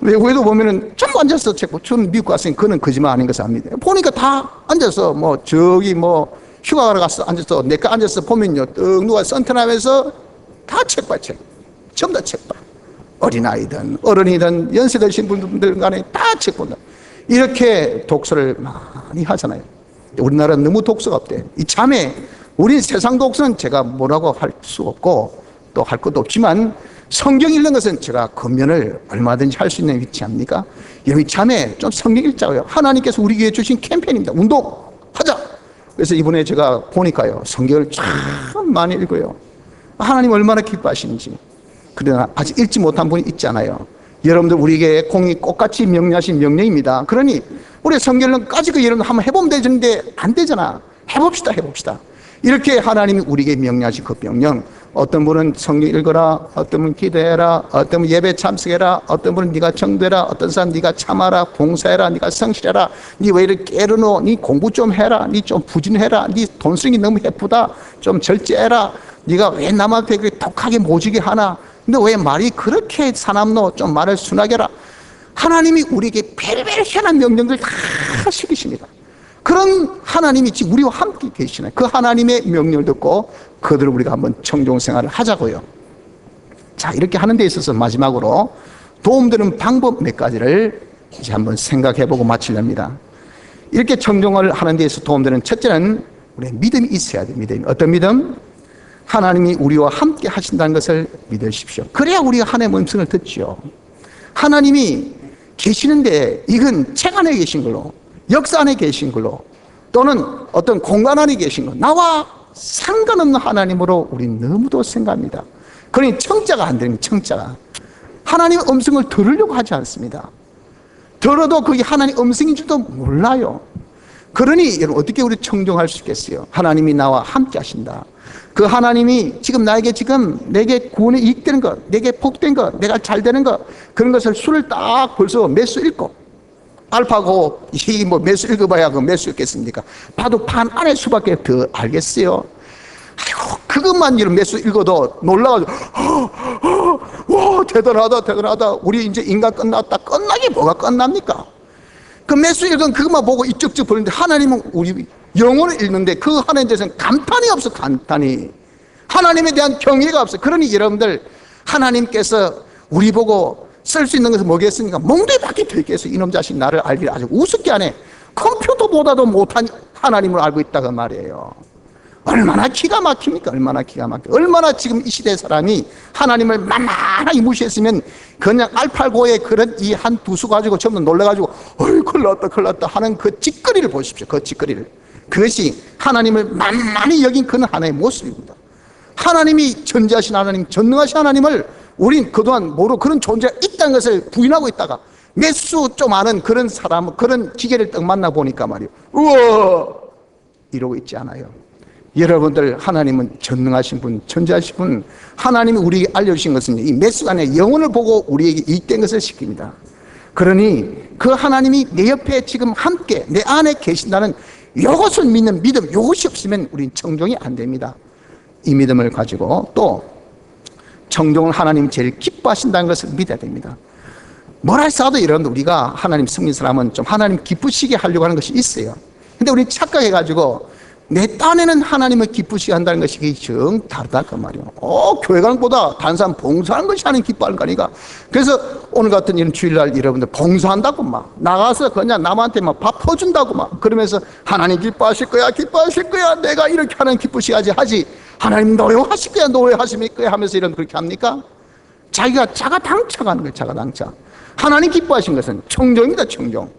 외국에도 보면은 전부 앉아서 책 보고, 저는 미국 갔으니 그는 거짓말 아닌 것을 압니다. 보니까 다 앉아서 뭐 저기 뭐 휴가 가러 가서 앉아서 내가 앉아서 보면요, 떡 누가 선턴하면서 다 책 봐, 책. 전부 다 책 봐. 어린아이든 어른이든 연세 드신 분들 간에 다 책 본다. 이렇게 독서를 많이 하잖아요. 우리나라는 너무 독서가 없대. 이참에 우리 세상 독서는 제가 뭐라고 할 수 없고 또 할 것도 없지만 성경 읽는 것은 제가 겉면을 얼마든지 할 수 있는 위치 아닙니까? 여러분 참에 좀 성경 읽자고요. 하나님께서 우리에게 주신 캠페인입니다. 운동하자. 그래서 이번에 제가 보니까요, 성경을 참 많이 읽어요. 하나님 얼마나 기뻐하시는지. 그러나 아직 읽지 못한 분이 있잖아요. 여러분들 우리에게 공이 똑같이 명령하신 명령입니다. 그러니 우리 성경을 까지고 여러분 한번 해보면 되는데 안 되잖아. 해봅시다. 이렇게 하나님이 우리에게 명령하신 그 명령, 어떤 분은 성경 읽어라, 어떤 분은 기도해라, 어떤 분은 예배 참석해라, 어떤 분은 네가 정되라, 어떤 사람 네가 참아라, 봉사해라, 네가 성실해라, 네 왜 이렇게 깨르노, 네 공부 좀 해라, 네 좀 부진해라, 네 돈 쓰기 너무 예쁘다, 좀 절제해라, 네가 왜 남한테 그렇게 독하게 모지게 하나, 근데 왜 말이 그렇게 사납노, 좀 말을 순하게 해라. 하나님이 우리에게 별별 희한한 명령들 다 시키십니다. 그런 하나님이 지금 우리와 함께 계시나요? 그 하나님의 명령을 듣고 그들을 우리가 한번 청종 생활을 하자고요. 자, 이렇게 하는 데 있어서 마지막으로 도움되는 방법 몇 가지를 이제 한번 생각해보고 마치렵니다. 이렇게 청종을 하는 데 있어서 도움되는 첫째는 우리의 믿음이 있어야 돼요. 믿음이. 어떤 믿음? 하나님이 우리와 함께 하신다는 것을 믿으십시오. 그래야 우리가 하나님의 음성을 듣죠. 하나님이 계시는데 이건 책 안에 계신 걸로, 역사 안에 계신 걸로, 또는 어떤 공간 안에 계신 것, 나와 상관없는 하나님으로 우리는 너무도 생각합니다. 그러니 청자가 안 됩니다. 청자가 하나님의 음성을 들으려고 하지 않습니다. 들어도 그게 하나님의 음성인 줄도 몰라요. 그러니 여러분 어떻게 우리 청종할 수 있겠어요? 하나님이 나와 함께 하신다. 그 하나님이 지금 나에게 지금 내게 구원에 이익되는 것, 내게 복된 것, 내가 잘 되는 것, 그런 것을 수를 딱 벌써 몇 수 읽고, 알파고 이 뭐 몇 수 읽어봐야 그 몇 수 읽겠습니까? 봐도 반 안의 수밖에 더 알겠어요. 아이고 그것만 이런 몇 수 읽어도 놀라가지고 와 대단하다 대단하다. 우리 이제 인간 끝났다. 끝나기 뭐가 끝납니까? 그 몇 수 읽은 그것만 보고 이쪽저쪽 보는데 하나님은 우리 영혼을 읽는데 그 하나님에 대해서는 감탄이 없어. 감탄이 하나님에 대한 경외가 없어. 그러니 여러분들 하나님께서 우리 보고 쓸 수 있는 것은 뭐겠습니까? 멍들이 밖에 더 있겠어요. 이놈 자식 나를 알기를 아주 우습게 하네. 컴퓨터보다도 못한 하나님을 알고 있다고 말이에요. 얼마나 기가 막힙니까? 얼마나 기가 막혀. 얼마나 지금 이 시대 사람이 하나님을 만만하게 무시했으면 그냥 알팔고의 그런 이 한 두 수 가지고 전부 놀래가지고 어이 큰일 났다 큰일 났다 하는 그 짓거리를 보십시오. 그 짓거리를. 그것이 하나님을 만만히 여긴 그런 하나의 모습입니다. 하나님이 전지하신 하나님, 전능하신 하나님을 우린 그동안 모르고 그런 존재가 있다는 것을 부인하고 있다가 몇 수 좀 아는 그런 사람, 그런 기계를 딱 만나보니까 말이에요. 우와! 이러고 있지 않아요. 여러분들 하나님은 전능하신 분, 전지하신 분, 하나님이 우리에게 알려주신 것은 이 몇 수간의 영혼을 보고 우리에게 이익된 것을 시킵니다. 그러니 그 하나님이 내 옆에 지금 함께 내 안에 계신다는 이것을 믿는 믿음, 이것이 없으면 우린 청종이 안 됩니다. 이 믿음을 가지고 또 청종을 하나님 제일 기뻐하신다는 것을 믿어야 됩니다. 뭐라 해서도 여러분들 우리가 하나님 섬긴 사람은 좀 하나님 기쁘시게 하려고 하는 것이 있어요. 근데 우리 착각해가지고 내 딴에는 하나님을 기쁘시게 한다는 것이 정 다르다 그 말이에요. 교회 가는 것보다 다른 사람 봉사하는 것이 하나님 기뻐하는 거니까. 그래서 오늘 같은 이런 주일날 여러분들 봉사한다고 막 나가서 그냥 남한테 막 밥 퍼준다고 막 그러면서 하나님 기뻐하실 거야 기뻐하실 거야 내가 이렇게 하나님 기쁘시게 하지 하나님 노여하실 거야 노여하실 거야 하면서 이런 그렇게 합니까? 자기가 자가당착하는 거예요. 자가당착. 하나님 기뻐하신 것은 청종입니다. 청종.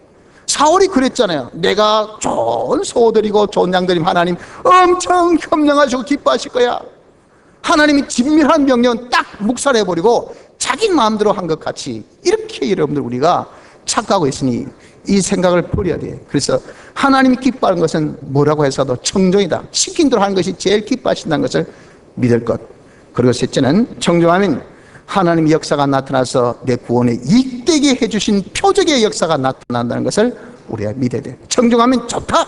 사울이 그랬잖아요. 내가 좋은 소들이고 좋은 양들이면 하나님 엄청 협력하시고 기뻐하실 거야. 하나님이 진밀한 명령은 딱 묵살해버리고 자기 마음대로 한 것 같이 이렇게 여러분들 우리가 착각하고 있으니 이 생각을 버려야 돼요. 그래서 하나님이 기뻐하는 것은 뭐라고 해서도 청종이다. 시킨 대로 하는 것이 제일 기뻐하신다는 것을 믿을 것. 그리고 셋째는 청종하면 하나님의 역사가 나타나서 내 구원에 이익되게 해주신 표적의 역사가 나타난다는 것을 우리가 믿어야 돼요. 청종하면 좋다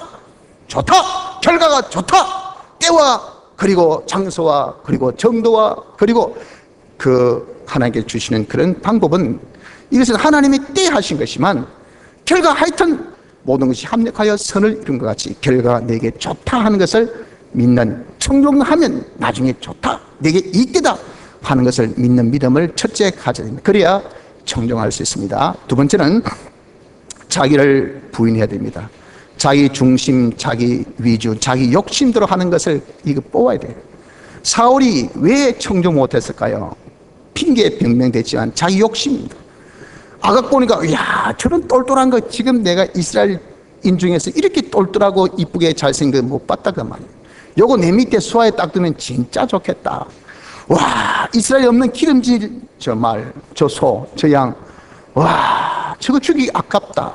좋다 결과가 좋다. 때와 그리고 장소와 그리고 정도와 그리고 그 하나님께 주시는 그런 방법은 이것은 하나님의 때 하신 것이지만 결과 하여튼 모든 것이 합력하여 선을 이룬 것 같이 결과가 내게 좋다 하는 것을 믿는 청종하면 나중에 좋다 내게 이익되다 하는 것을 믿는 믿음을 첫째 가져야 됩니다. 그래야 청종할 수 있습니다. 두 번째는 자기를 부인해야 됩니다. 자기 중심, 자기 위주, 자기 욕심대로 하는 것을 이거 뽑아야 돼요. 사울이 왜 청종 못했을까요? 핑계에 변명됐지만 자기 욕심입니다. 아각 보니까 야 저런 똘똘한 거 지금 내가 이스라엘인 중에서 이렇게 똘똘하고 이쁘게 잘생긴 거 못 봤다 그 말이에요. 요거 내 밑에 수하에 딱 두면 진짜 좋겠다. 와 이스라엘에 없는 기름질 저 말, 저 소, 저 양, 와 저거 주기 아깝다.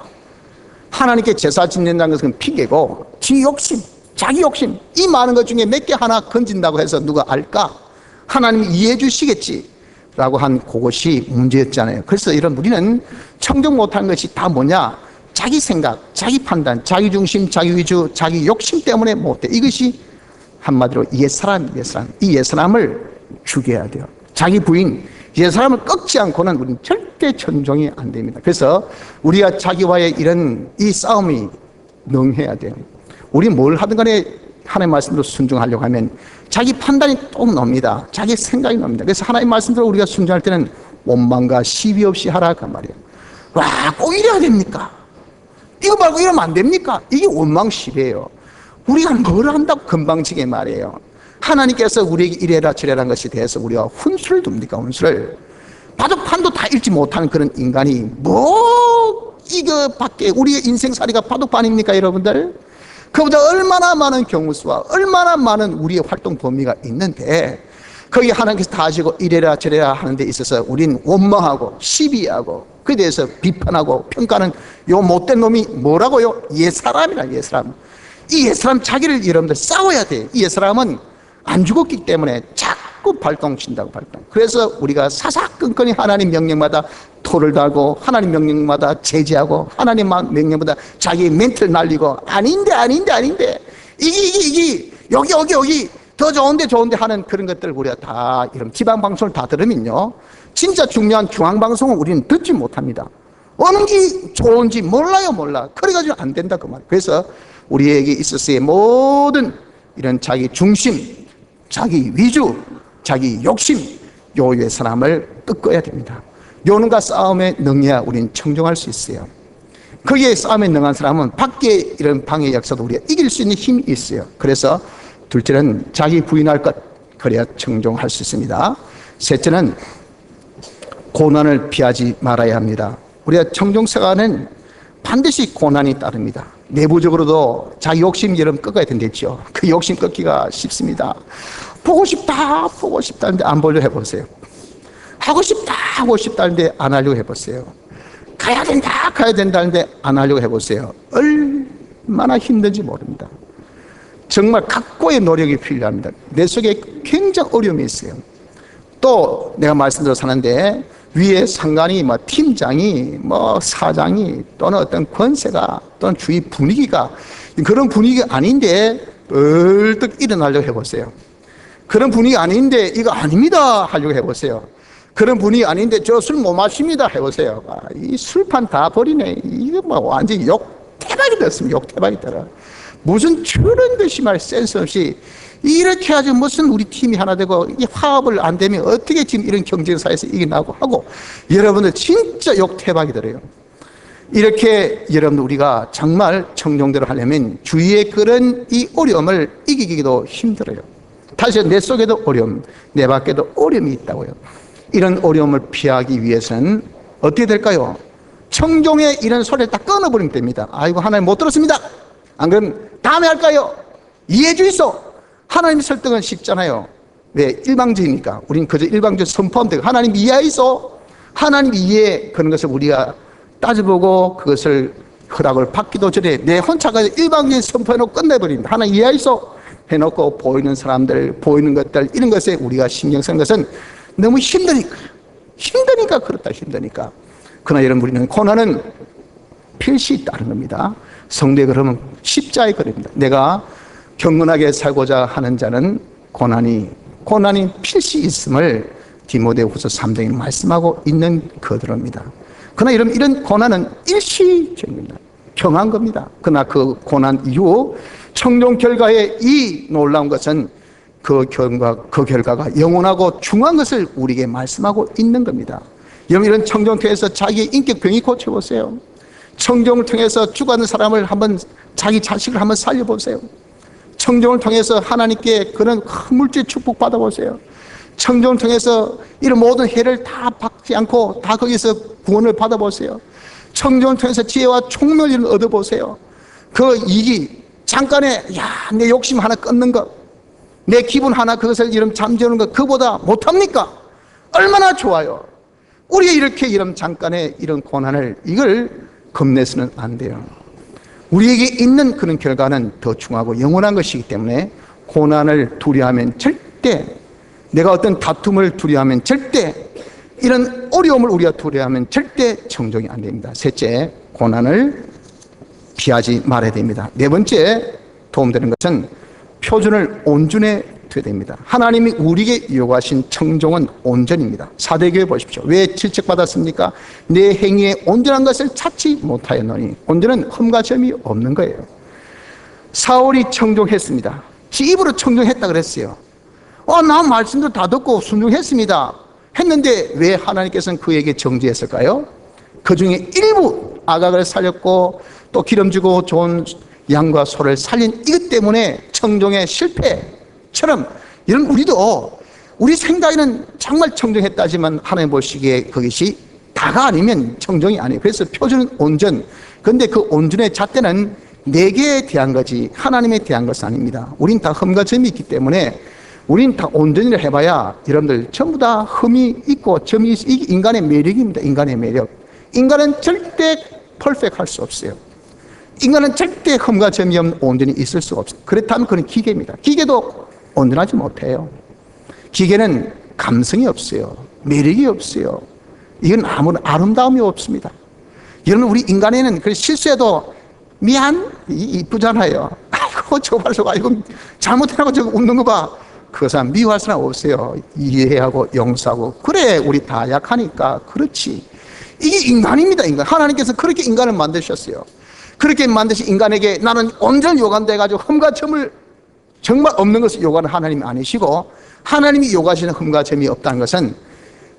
하나님께 제사 지낸다는 것은 핑계고 지 욕심, 자기 욕심, 이 많은 것 중에 몇 개 하나 건진다고 해서 누가 알까? 하나님이 이해해 주시겠지 라고 한 그것이 문제였잖아요. 그래서 이런 우리는 청정 못한 것이 다 뭐냐? 자기 생각, 자기 판단, 자기 중심, 자기 위주, 자기 욕심 때문에 못돼. 이것이 한마디로 옛사람. 이 옛사람을 죽여야 돼요. 자기 부인 옛사람을 꺾지 않고는 우리는 절대 천종이 안 됩니다. 그래서 우리가 자기와의 이런 이 싸움이 능해야 돼요. 우리 뭘 하든 간에 하나님의 말씀대로 순종하려고 하면 자기 판단이 또 놉니다. 자기 생각이 놉니다. 그래서 하나님의 말씀대로 우리가 순종할 때는 원망과 시비 없이 하라 그 말이에요. 와, 꼭 이래야 됩니까? 이거 말고 이러면 안 됩니까? 이게 원망 시비예요. 우리가 뭘 한다고 금방지게 말이에요. 하나님께서 우리에게 이래라 저래라는 것에 대해서 우리가 훈수를 둡니까? 훈수를. 바둑판도 다 읽지 못하는 그런 인간이 뭐 이거 밖에 우리의 인생살이가 바둑판입니까 여러분들? 그보다 얼마나 많은 경우수와 얼마나 많은 우리의 활동 범위가 있는데 거기 하나님께서 다 아시고 이래라 저래라 하는 데 있어서 우린 원망하고 시비하고 그에 대해서 비판하고 평가하는 요 못된 놈이 뭐라고요? 옛사람이라. 옛사람. 이 옛사람 자기를 여러분들 싸워야 돼요. 이 옛사람은 안 죽었기 때문에 자꾸 발동친다고 발동. 그래서 우리가 사사건건히 하나님 명령마다 토를 달고 하나님 명령마다 제지하고 하나님 명령마다 자기 멘트를 날리고 아닌데 이게 여기 더 좋은데 하는 그런 것들을 우리가 다 이런 지방방송을 다 들으면요 진짜 중요한 중앙방송은 우리는 듣지 못합니다. 어느 게 좋은지 몰라. 그래가지고 안 된다 그 말. 그래서 우리에게 있어서의 모든 이런 자기 중심, 자기 위주, 자기 욕심 요의 사람을 꺾어야 됩니다. 요놈과 싸움에 능해야 우리는 청정할 수 있어요. 거기에 싸움에 능한 사람은 밖에 이런 방해 역사도 우리가 이길 수 있는 힘이 있어요. 그래서 둘째는 자기 부인할 것, 그래야 청정할 수 있습니다. 셋째는 고난을 피하지 말아야 합니다. 우리가 청정생활은 반드시 고난이 따릅니다. 내부적으로도 자기 욕심 여러분 꺾어야 된댔죠. 그 욕심 꺾기가 쉽습니다. 보고 싶다 하는데 안 보려고 해보세요. 하고 싶다 하는데 안 하려고 해보세요. 가야 된다 하는데 안 하려고 해보세요. 얼마나 힘든지 모릅니다. 정말 각고의 노력이 필요합니다. 내 속에 굉장히 어려움이 있어요. 또 내가 말씀대로 사는데 위에 상관이 팀장이 사장이 또는 어떤 권세가 또는 주위 분위기가 그런 분위기가 아닌데 벌떡 일어나려고 해보세요. 그런 분위기 아닌데 이거 아닙니다 하려고 해보세요. 그런 분위기 아닌데 저 술 못 마십니다 해보세요. 이 술판 다 버리네. 이거 완전히 욕태박이 됐습니다. 욕태박이 들어. 무슨 저런 듯이 센스 없이 이렇게 하지 무슨 우리 팀이 하나 되고 이 화합을 안 되면 어떻게 지금 이런 경쟁사에서 이겨나고 하고 여러분들 진짜 욕태박이 들어요. 이렇게 여러분들 우리가 정말 청정대로 하려면 주위의 그런 이 어려움을 이기기도 힘들어요. 다시 내 속에도 어려움, 내 밖에도 어려움이 있다고요. 이런 어려움을 피하기 위해서는 어떻게 될까요? 청종의 이런 소리를 딱 끊어버리면 됩니다. 아이고 하나님 못 들었습니다. 안 그러면 다음에 할까요? 이해해 주이소. 하나님 설득은 쉽잖아요. 왜? 일방적이니까. 우린 그저 일방적으로 선포하면 되고 하나님 이해하이소. 하나님 이해 그런 것을 우리가 따져보고 그것을 허락을 받기도 전에 내 혼자가 일방적인 선포해놓고 끝내버립니다. 하나님 이해하이소 해놓고 보이는 사람들 보이는 것들 이런 것에 우리가 신경 쓰는 것은 너무 힘드니까 그렇다. 힘드니까. 그러나 여러분 우리는 고난은 필시 따른 겁니다. 성도에 그러면 십자에 그럽니다. 내가 경건하게 살고자 하는 자는 고난이 필시 있음을 디모데후서 3장에 말씀하고 있는 그대로입니다. 그러나 여러분 이런 고난은 일시적입니다. 경한 겁니다. 그러나 그 고난 이후 청종 결과의 이 놀라운 것은 그 결과가 영원하고 중요한 것을 우리에게 말씀하고 있는 겁니다. 여러분 이런 청정을 통해서 자기의 인격 병이 고쳐보세요. 청정을 통해서 죽어가는 사람을 한번 자기 자식을 한번 살려보세요. 청정을 통해서 하나님께 그런 큰 물질 축복 받아보세요. 청정을 통해서 이런 모든 해를 다 받지 않고 다 거기서 구원을 받아보세요. 청정을 통해서 지혜와 총명을 얻어보세요. 그 이기 잠깐의 내 욕심 하나 끊는 것, 내 기분 하나 그것을 이름 잠재우는 것 그보다 못합니까? 얼마나 좋아요. 우리가 이렇게 이런 잠깐의 이런 고난을 이걸 겁내서는 안 돼요. 우리에게 있는 그런 결과는 더 중요하고 영원한 것이기 때문에 고난을 두려워하면 절대, 내가 어떤 다툼을 두려워하면 절대, 이런 어려움을 우리가 두려워하면 절대 청종이 안 됩니다. 셋째, 고난을 피하지 말아야 됩니다. 네 번째 도움되는 것은 표준을 온전해 둬야 됩니다. 하나님이 우리에게 요구하신 청종은 온전입니다. 사대교회 보십시오. 왜 질책받았습니까? 내 행위에 온전한 것을 찾지 못하였노니. 온전은 흠과 점이 없는 거예요. 사울이 청종했습니다. 지 입으로 청종했다 그랬어요. 나 말씀도 다 듣고 순종했습니다. 했는데 왜 하나님께서는 그에게 정죄했을까요? 그 중에 일부 아각을 살렸고 또 기름지고 좋은 양과 소를 살린 이것 때문에 청종의 실패처럼, 이런 우리도 우리 생각에는 정말 청종했다지만 하나님 보시기에 그것이 다가 아니면 청종이 아니에요. 그래서 표준은 온전. 그런데 그 온전의 잣대는 내게 대한 거지 하나님에 대한 것은 아닙니다. 우린 다 흠과 점이 있기 때문에 우린 다 온전히를 해봐야 여러분들 전부 다 흠이 있고 점이 있고, 이게 인간의 매력입니다. 인간의 매력. 인간은 절대 퍼펙트할 수 없어요. 인간은 절대 흠과 점이 없는 온전히 있을 수가 없어요. 그렇다면 그건 기계입니다. 기계도 온전하지 못해요. 기계는 감성이 없어요. 매력이 없어요. 이건 아무런 아름다움이 없습니다. 여러분, 우리 인간에는 그 실수해도 미안, 이쁘잖아요. 아이고, 저 발소, 아이고, 잘못해라고 저거 웃는 거 봐. 그 사람 미워할 사람 없어요. 이해하고 용서하고. 그래, 우리 다 약하니까. 그렇지. 이게 인간입니다, 인간. 하나님께서 그렇게 인간을 만드셨어요. 그렇게 만드신 인간에게 나는 온전히 요구한다해가지고 흠과 점을 정말 없는 것을 요구하는 하나님이 아니시고, 하나님이 요구하시는 흠과 점이 없다는 것은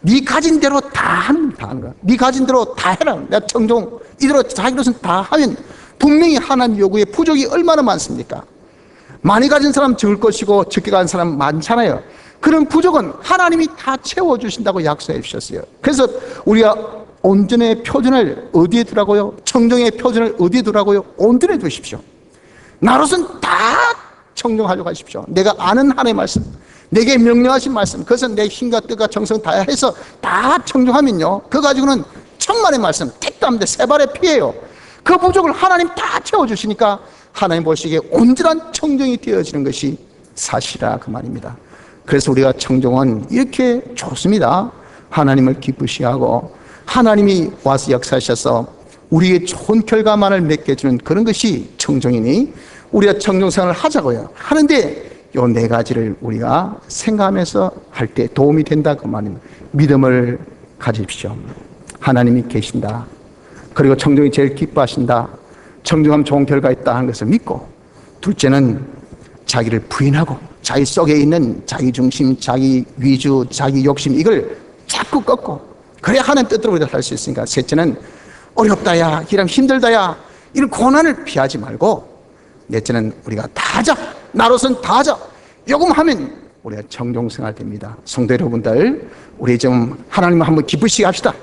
네 가진 대로 다 하는 거야. 네 가진 대로 다 해라. 내가 청종 이대로 자기로서는 다 하면 분명히 하나님 요구에 부족이 얼마나 많습니까? 많이 가진 사람 적을 것이고 적게 가진 사람 많잖아요. 그런 부족은 하나님이 다 채워주신다고 약속해 주셨어요. 그래서 우리가 온전의 표준을 어디에 두라고요? 청정의 표준을 어디에 두라고요? 온전해 두십시오. 나로서는 다 청정하려고 하십시오. 내가 아는 하나님의 말씀, 내게 명령하신 말씀, 그것은 내 힘과 뜻과 정성 다해서 다 청정하면요, 그거 가지고는 천만의 말씀, 택도 안 돼, 세 발의 피해요. 그 부족을 하나님 다 채워주시니까 하나님 보시기에 온전한 청정이 되어지는 것이 사실이라 그 말입니다. 그래서 우리가 청정은 이렇게 좋습니다. 하나님을 기쁘시 하고 하나님이 와서 역사하셔서 우리에게 좋은 결과만을 맺게 해주는 그런 것이 청정이니 우리가 청정생활을 하자고요. 하는데 요 네 가지를 우리가 생각하면서 할 때 도움이 된다 그 말입니다. 믿음을 가지십시오. 하나님이 계신다. 그리고 청정이 제일 기뻐하신다. 청정하면 좋은 결과 있다 하는 것을 믿고, 둘째는 자기를 부인하고 자기 속에 있는 자기 중심, 자기 위주, 자기 욕심, 이걸 자꾸 꺾고 그래야 하나님 뜻대로 우리가 살 수 있으니까, 셋째는 어렵다야, 이러면 힘들다야, 이런 고난을 피하지 말고, 넷째는 우리가 다 하자, 나로서는 다 하자, 요금 하면 우리가 청정생활 됩니다. 성도 여러분들, 우리 좀 하나님을 한번 기쁘시게 합시다.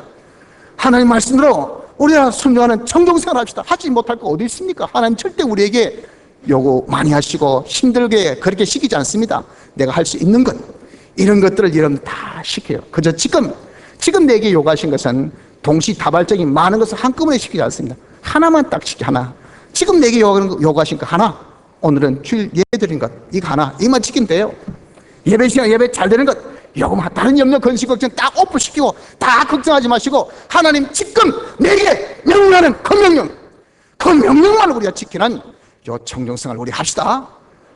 하나님 말씀으로 우리가 순종하는 청정생활 합시다. 하지 못할 거 어디 있습니까? 하나님 절대 우리에게 요구 많이 하시고 힘들게 그렇게 시키지 않습니다. 내가 할 수 있는 것, 이런 것들을 여러분 다 시켜요. 그저 지금 내게 요구하신 것은 동시다발적인 많은 것을 한꺼번에 시키지 않습니다. 하나만 딱 시켜, 하나. 지금 내게 요구하신 거 하나. 오늘은 주일 예배 드린 것, 이거 하나. 이것만 지키면 돼요. 예배 시간 예배 잘 되는 것, 요거 다른 염려, 근심, 걱정 딱 오프시키고 다 걱정하지 마시고 하나님 지금 내게 명령하는 그 명령만 우리가 지키는 요 청정생활 우리 합시다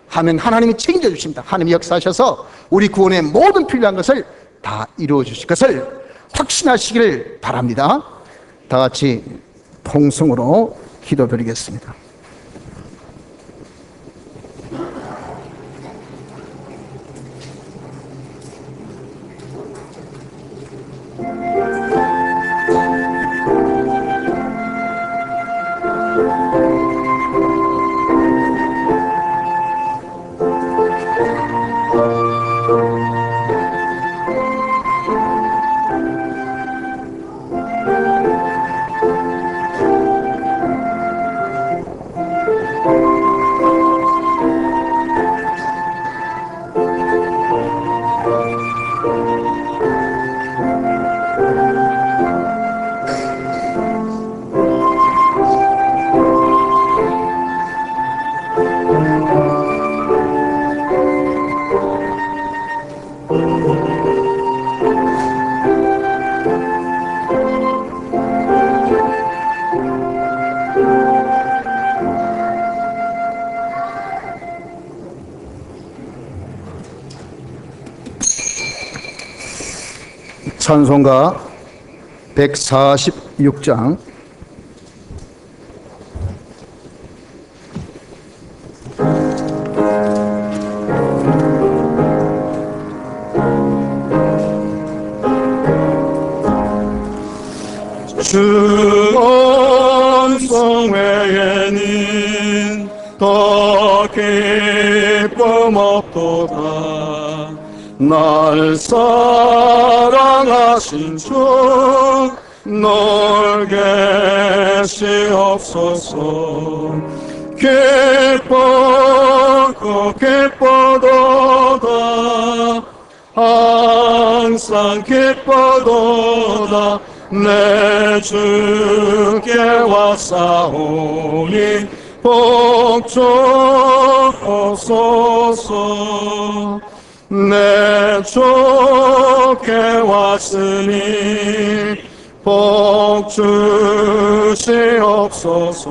하면 하나님이 책임져 주십니다. 하나님이 역사하셔서 우리 구원의 모든 필요한 것을 다 이루어 주실 것을 확신하시기를 바랍니다. 다 같이 통성으로 기도드리겠습니다. 찬송가 146장 주 언성 외에는 더 기쁨 없도다. 날 사랑하신 주 널 계시옵소서. 기뻐고 기뻐도다. 항상 기뻐도다. 내 주께 왔사오니 복 주옵소서. 내 주께 왔으니 복 주시옵소서.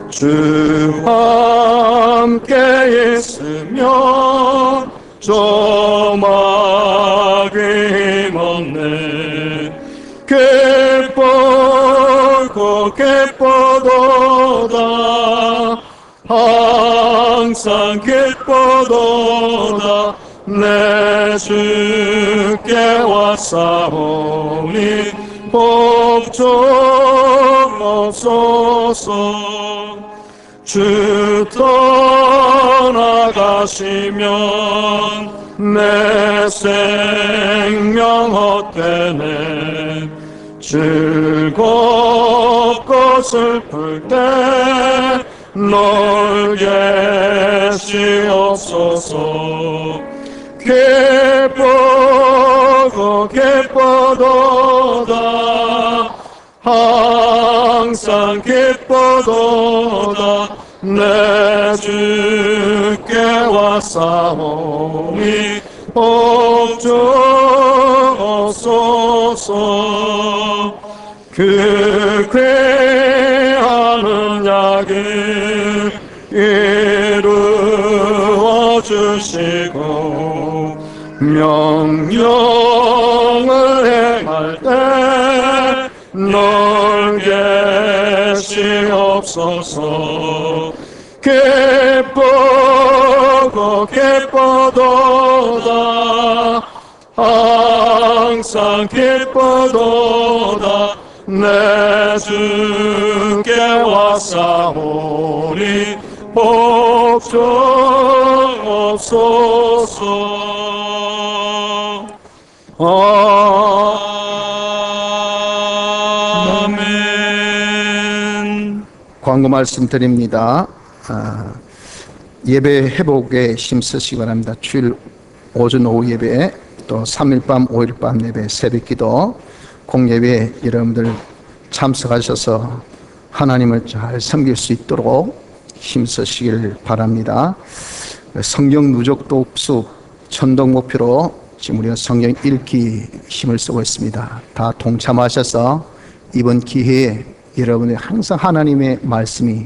주 함께 있으면 조막이 힘없네. 기쁘고 기뻐도다. 항상 기뻐도다. 내 주께 왔사오니 복 주옵소서. 주 떠나가시면 내 생명 헛되네. 즐겁고 슬플 때 널 계시옵소서. 기쁘고 기뻐도다. 항상 기뻐도다. 내 주께 왔사오니 복 주옵소서. 그 귀하는 약을 이루어 주시고 명령을 행할 때 널 계시옵소서. 기쁘고 기뻐도다. 항상 기뻐도다. 내 주께 왔사오니 복 주옵소서. 아멘. 광고 말씀드립니다. 예배 회복에 힘쓰시기 바랍니다. 주일 오전 오후 예배, 또 3일 밤 5일 밤 예배, 새벽 기도, 공예배에 여러분들 참석하셔서 하나님을 잘 섬길 수 있도록 힘쓰시길 바랍니다. 성경 누적 독수 천독 목표로 지금 우리가 성경 읽기 힘을 쓰고 있습니다. 다 동참하셔서 이번 기회에 여러분이 항상 하나님의 말씀이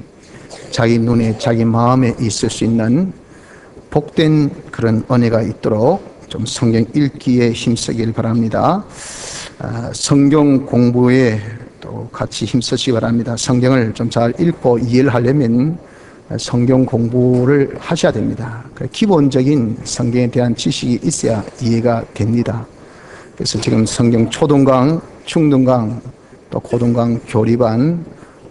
자기 눈에 자기 마음에 있을 수 있는 복된 그런 은혜가 있도록 좀 성경 읽기에 힘쓰길 바랍니다. 성경 공부에 또 같이 힘쓰시기 바랍니다. 성경을 좀 잘 읽고 이해를 하려면 성경 공부를 하셔야 됩니다. 기본적인 성경에 대한 지식이 있어야 이해가 됩니다. 그래서 지금 성경 초등강, 중등강, 또 고등강 교리반,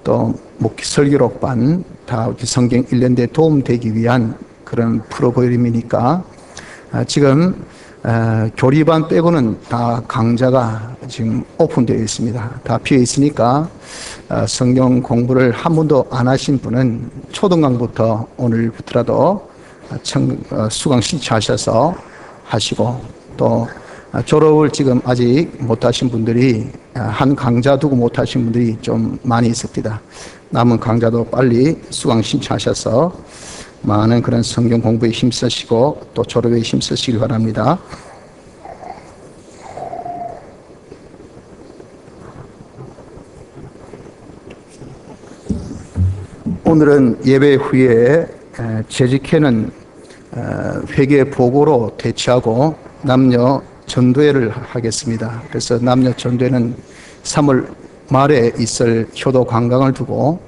또 목기 설교록반 다 성경 1년대에 도움되기 위한 그런 프로그램이니까 지금 교리반 빼고는 다 강좌가 지금 오픈되어 있습니다. 다 비어 있으니까 성경 공부를 한 번도 안 하신 분은 초등강부터 오늘부터라도 수강 신청하셔서 하시고, 또 졸업을 지금 아직 못하신 분들이 한 강좌 두고 못하신 분들이 좀 많이 있습니다. 남은 강좌도 빨리 수강 신청하셔서 많은 그런 성경 공부에 힘쓰시고 또 졸업에 힘쓰시길 바랍니다. 오늘은 예배 후에 재직회는 회계 보고로 대치하고 남녀 전도회를 하겠습니다. 그래서 남녀 전도회는 3월 말에 있을 효도 관광을 두고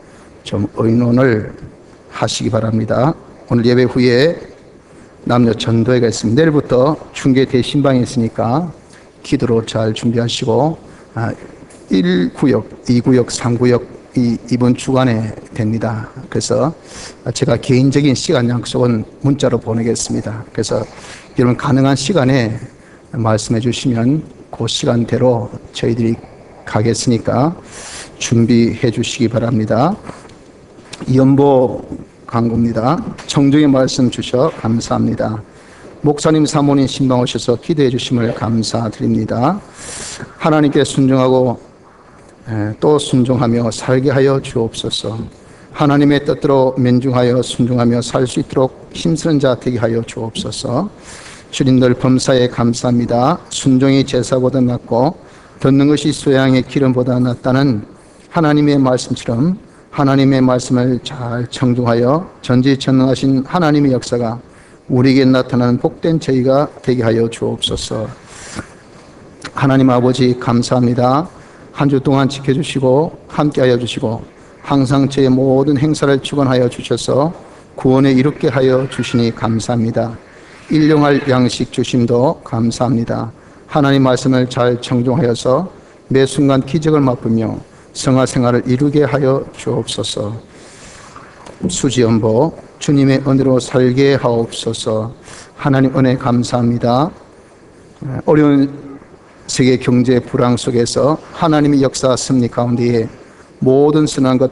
좀 의논을 하시기 바랍니다. 오늘 예배 후에 남녀 전도회가 있습니다. 내일부터 중계 대신방이 있으니까 기도로 잘 준비하시고 1구역, 2구역, 3구역 이번 주간에 됩니다. 그래서 제가 개인적인 시간 약속은 문자로 보내겠습니다. 그래서 여러분 가능한 시간에 말씀해 주시면 그 시간대로 저희들이 가겠으니까 준비해 주시기 바랍니다. 연보 광고입니다. 청중의 말씀 주셔 감사합니다. 목사님, 사모님 신방 오셔서 기도해 주심을 감사드립니다. 하나님께 순종하고 또 순종하며 살게 하여 주옵소서. 하나님의 뜻대로 면중하여 순종하며 살 수 있도록 힘쓰는 자 되게 하여 주옵소서. 주님들 범사에 감사합니다. 순종이 제사보다 낫고 듣는 것이 소양의 기름보다 낫다는 하나님의 말씀처럼 하나님의 말씀을 잘 청중하여 전지전능하신 하나님의 역사가 우리에게 나타나는 복된 저희가 되게 하여 주옵소서. 하나님 아버지 감사합니다. 한 주 동안 지켜주시고 함께하여 주시고 항상 저의 모든 행사를 주관하여 주셔서 구원에 이롭게 하여 주시니 감사합니다. 일용할 양식 주심도 감사합니다. 하나님 말씀을 잘 청중하여서 매 순간 기적을 맛보며 성화 생활을 이루게 하여 주옵소서. 수지연보 주님의 은혜로 살게 하옵소서. 하나님 은혜 감사합니다. 어려운 세계 경제 불황 속에서 하나님의 역사 섭리 가운데에 모든 선한 것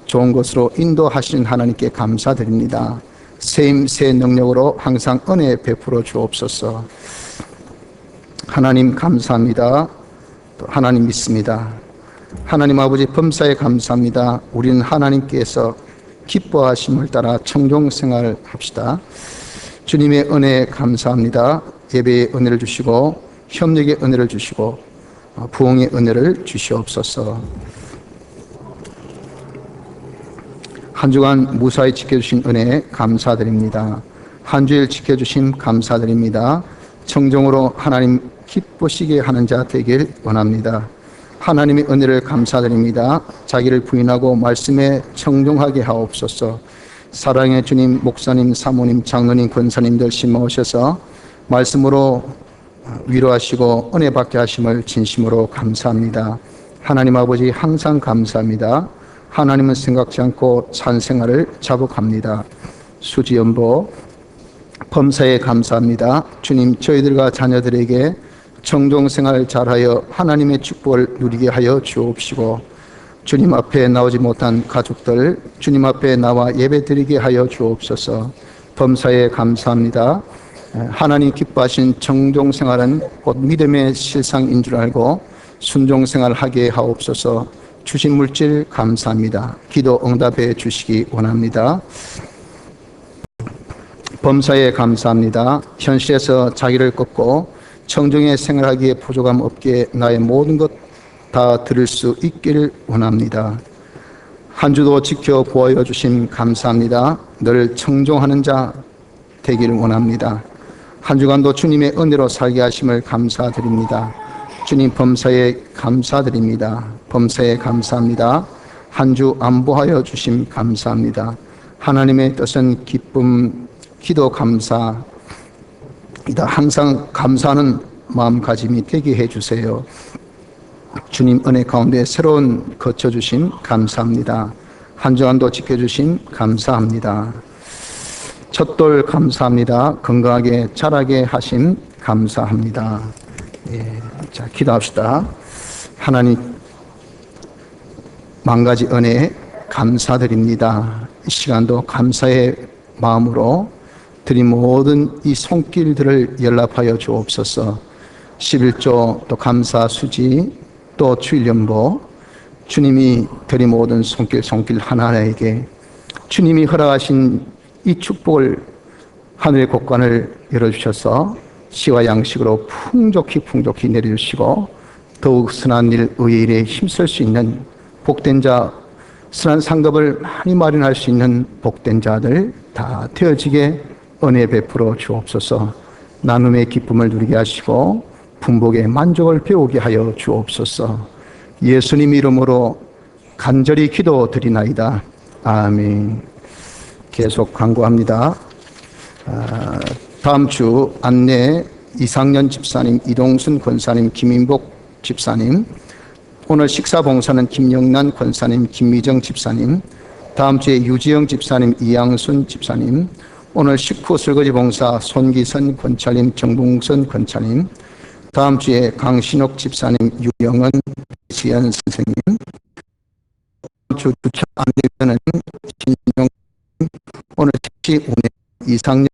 좋은 것으로 인도하시는 하나님께 감사드립니다. 새힘 새 능력으로 항상 은혜 베풀어 주옵소서. 하나님 감사합니다. 또 하나님 믿습니다. 하나님 아버지 범사에 감사합니다. 우리는 하나님께서 기뻐하심을 따라 청종생활을 합시다. 주님의 은혜 감사합니다. 예배의 은혜를 주시고 협력의 은혜를 주시고 부흥의 은혜를 주시옵소서. 한 주간 무사히 지켜주신 은혜 감사드립니다. 한 주일 지켜주심 감사드립니다. 청정으로 하나님 기쁘시게 하는 자 되길 원합니다. 하나님의 은혜를 감사드립니다. 자기를 부인하고 말씀에 청종하게 하옵소서. 사랑의 주님, 목사님, 사모님, 장로님, 권사님들 신모오셔서 말씀으로 위로하시고 은혜 받게 하심을 진심으로 감사합니다. 하나님 아버지 항상 감사합니다. 하나님은 생각지 않고 산생활을 자복합니다. 수지연보 범사에 감사합니다. 주님, 저희들과 자녀들에게 청종생활 잘하여 하나님의 축복을 누리게 하여 주옵시고 주님 앞에 나오지 못한 가족들 주님 앞에 나와 예배드리게 하여 주옵소서. 범사에 감사합니다. 하나님 기뻐하신 청종생활은 곧 믿음의 실상인 줄 알고 순종생활하게 하옵소서. 주신 물질 감사합니다. 기도 응답해 주시기 원합니다. 범사에 감사합니다. 현실에서 자기를 꺾고 청정에 생활하기에 부족함 없게 나의 모든 것 다 들을 수 있기를 원합니다. 한 주도 지켜 보호하여 주심 감사합니다. 늘 청종하는 자 되기를 원합니다. 한 주간도 주님의 은혜로 살게 하심을 감사드립니다. 주님 범사에 감사드립니다. 범사에 감사합니다. 한 주 안보하여 주심 감사합니다. 하나님의 뜻은 기쁨, 기도 감사이다. 항상 감사하는 마음가짐이 되게 해주세요. 주님 은혜 가운데 새로운 거쳐주심 감사합니다. 한 주간도 지켜주심 감사합니다. 첫돌 감사합니다. 건강하게 자라게 하심 감사합니다. 예, 자 기도합시다. 하나님 만가지 은혜 감사드립니다. 이 시간도 감사의 마음으로 드린 모든 이 손길들을 연락하여 주옵소서. 11조 또 감사 수지 또 주일연보 주님이 드린 모든 손길 하나하나에게 주님이 허락하신 이 축복을 하늘의 곳간을 열어주셔서 시와 양식으로 풍족히 내려주시고 더욱 선한 일, 의의 일에 힘쓸 수 있는 복된 자, 선한 상급을 많이 마련할 수 있는 복된 자들 다 되어지게 은혜 베풀어 주옵소서. 나눔의 기쁨을 누리게 하시고 풍복의 만족을 배우게 하여 주옵소서. 예수님 이름으로 간절히 기도드리나이다. 아멘. 계속 광고합니다. 다음 주 안내 이상년 집사님, 이동순 권사님, 김인복 집사님, 오늘 식사 봉사는 김영란 권사님, 김미정 집사님, 다음 주에 유지영 집사님, 이양순 집사님, 오늘 식후 설거지 봉사 손기선 권찰님, 정봉선 권찰님, 다음 주에 강신옥 집사님, 유영은 지연 선생님, 다음 주 주차 안내위원은 신영, 오늘 택시 운행 이상년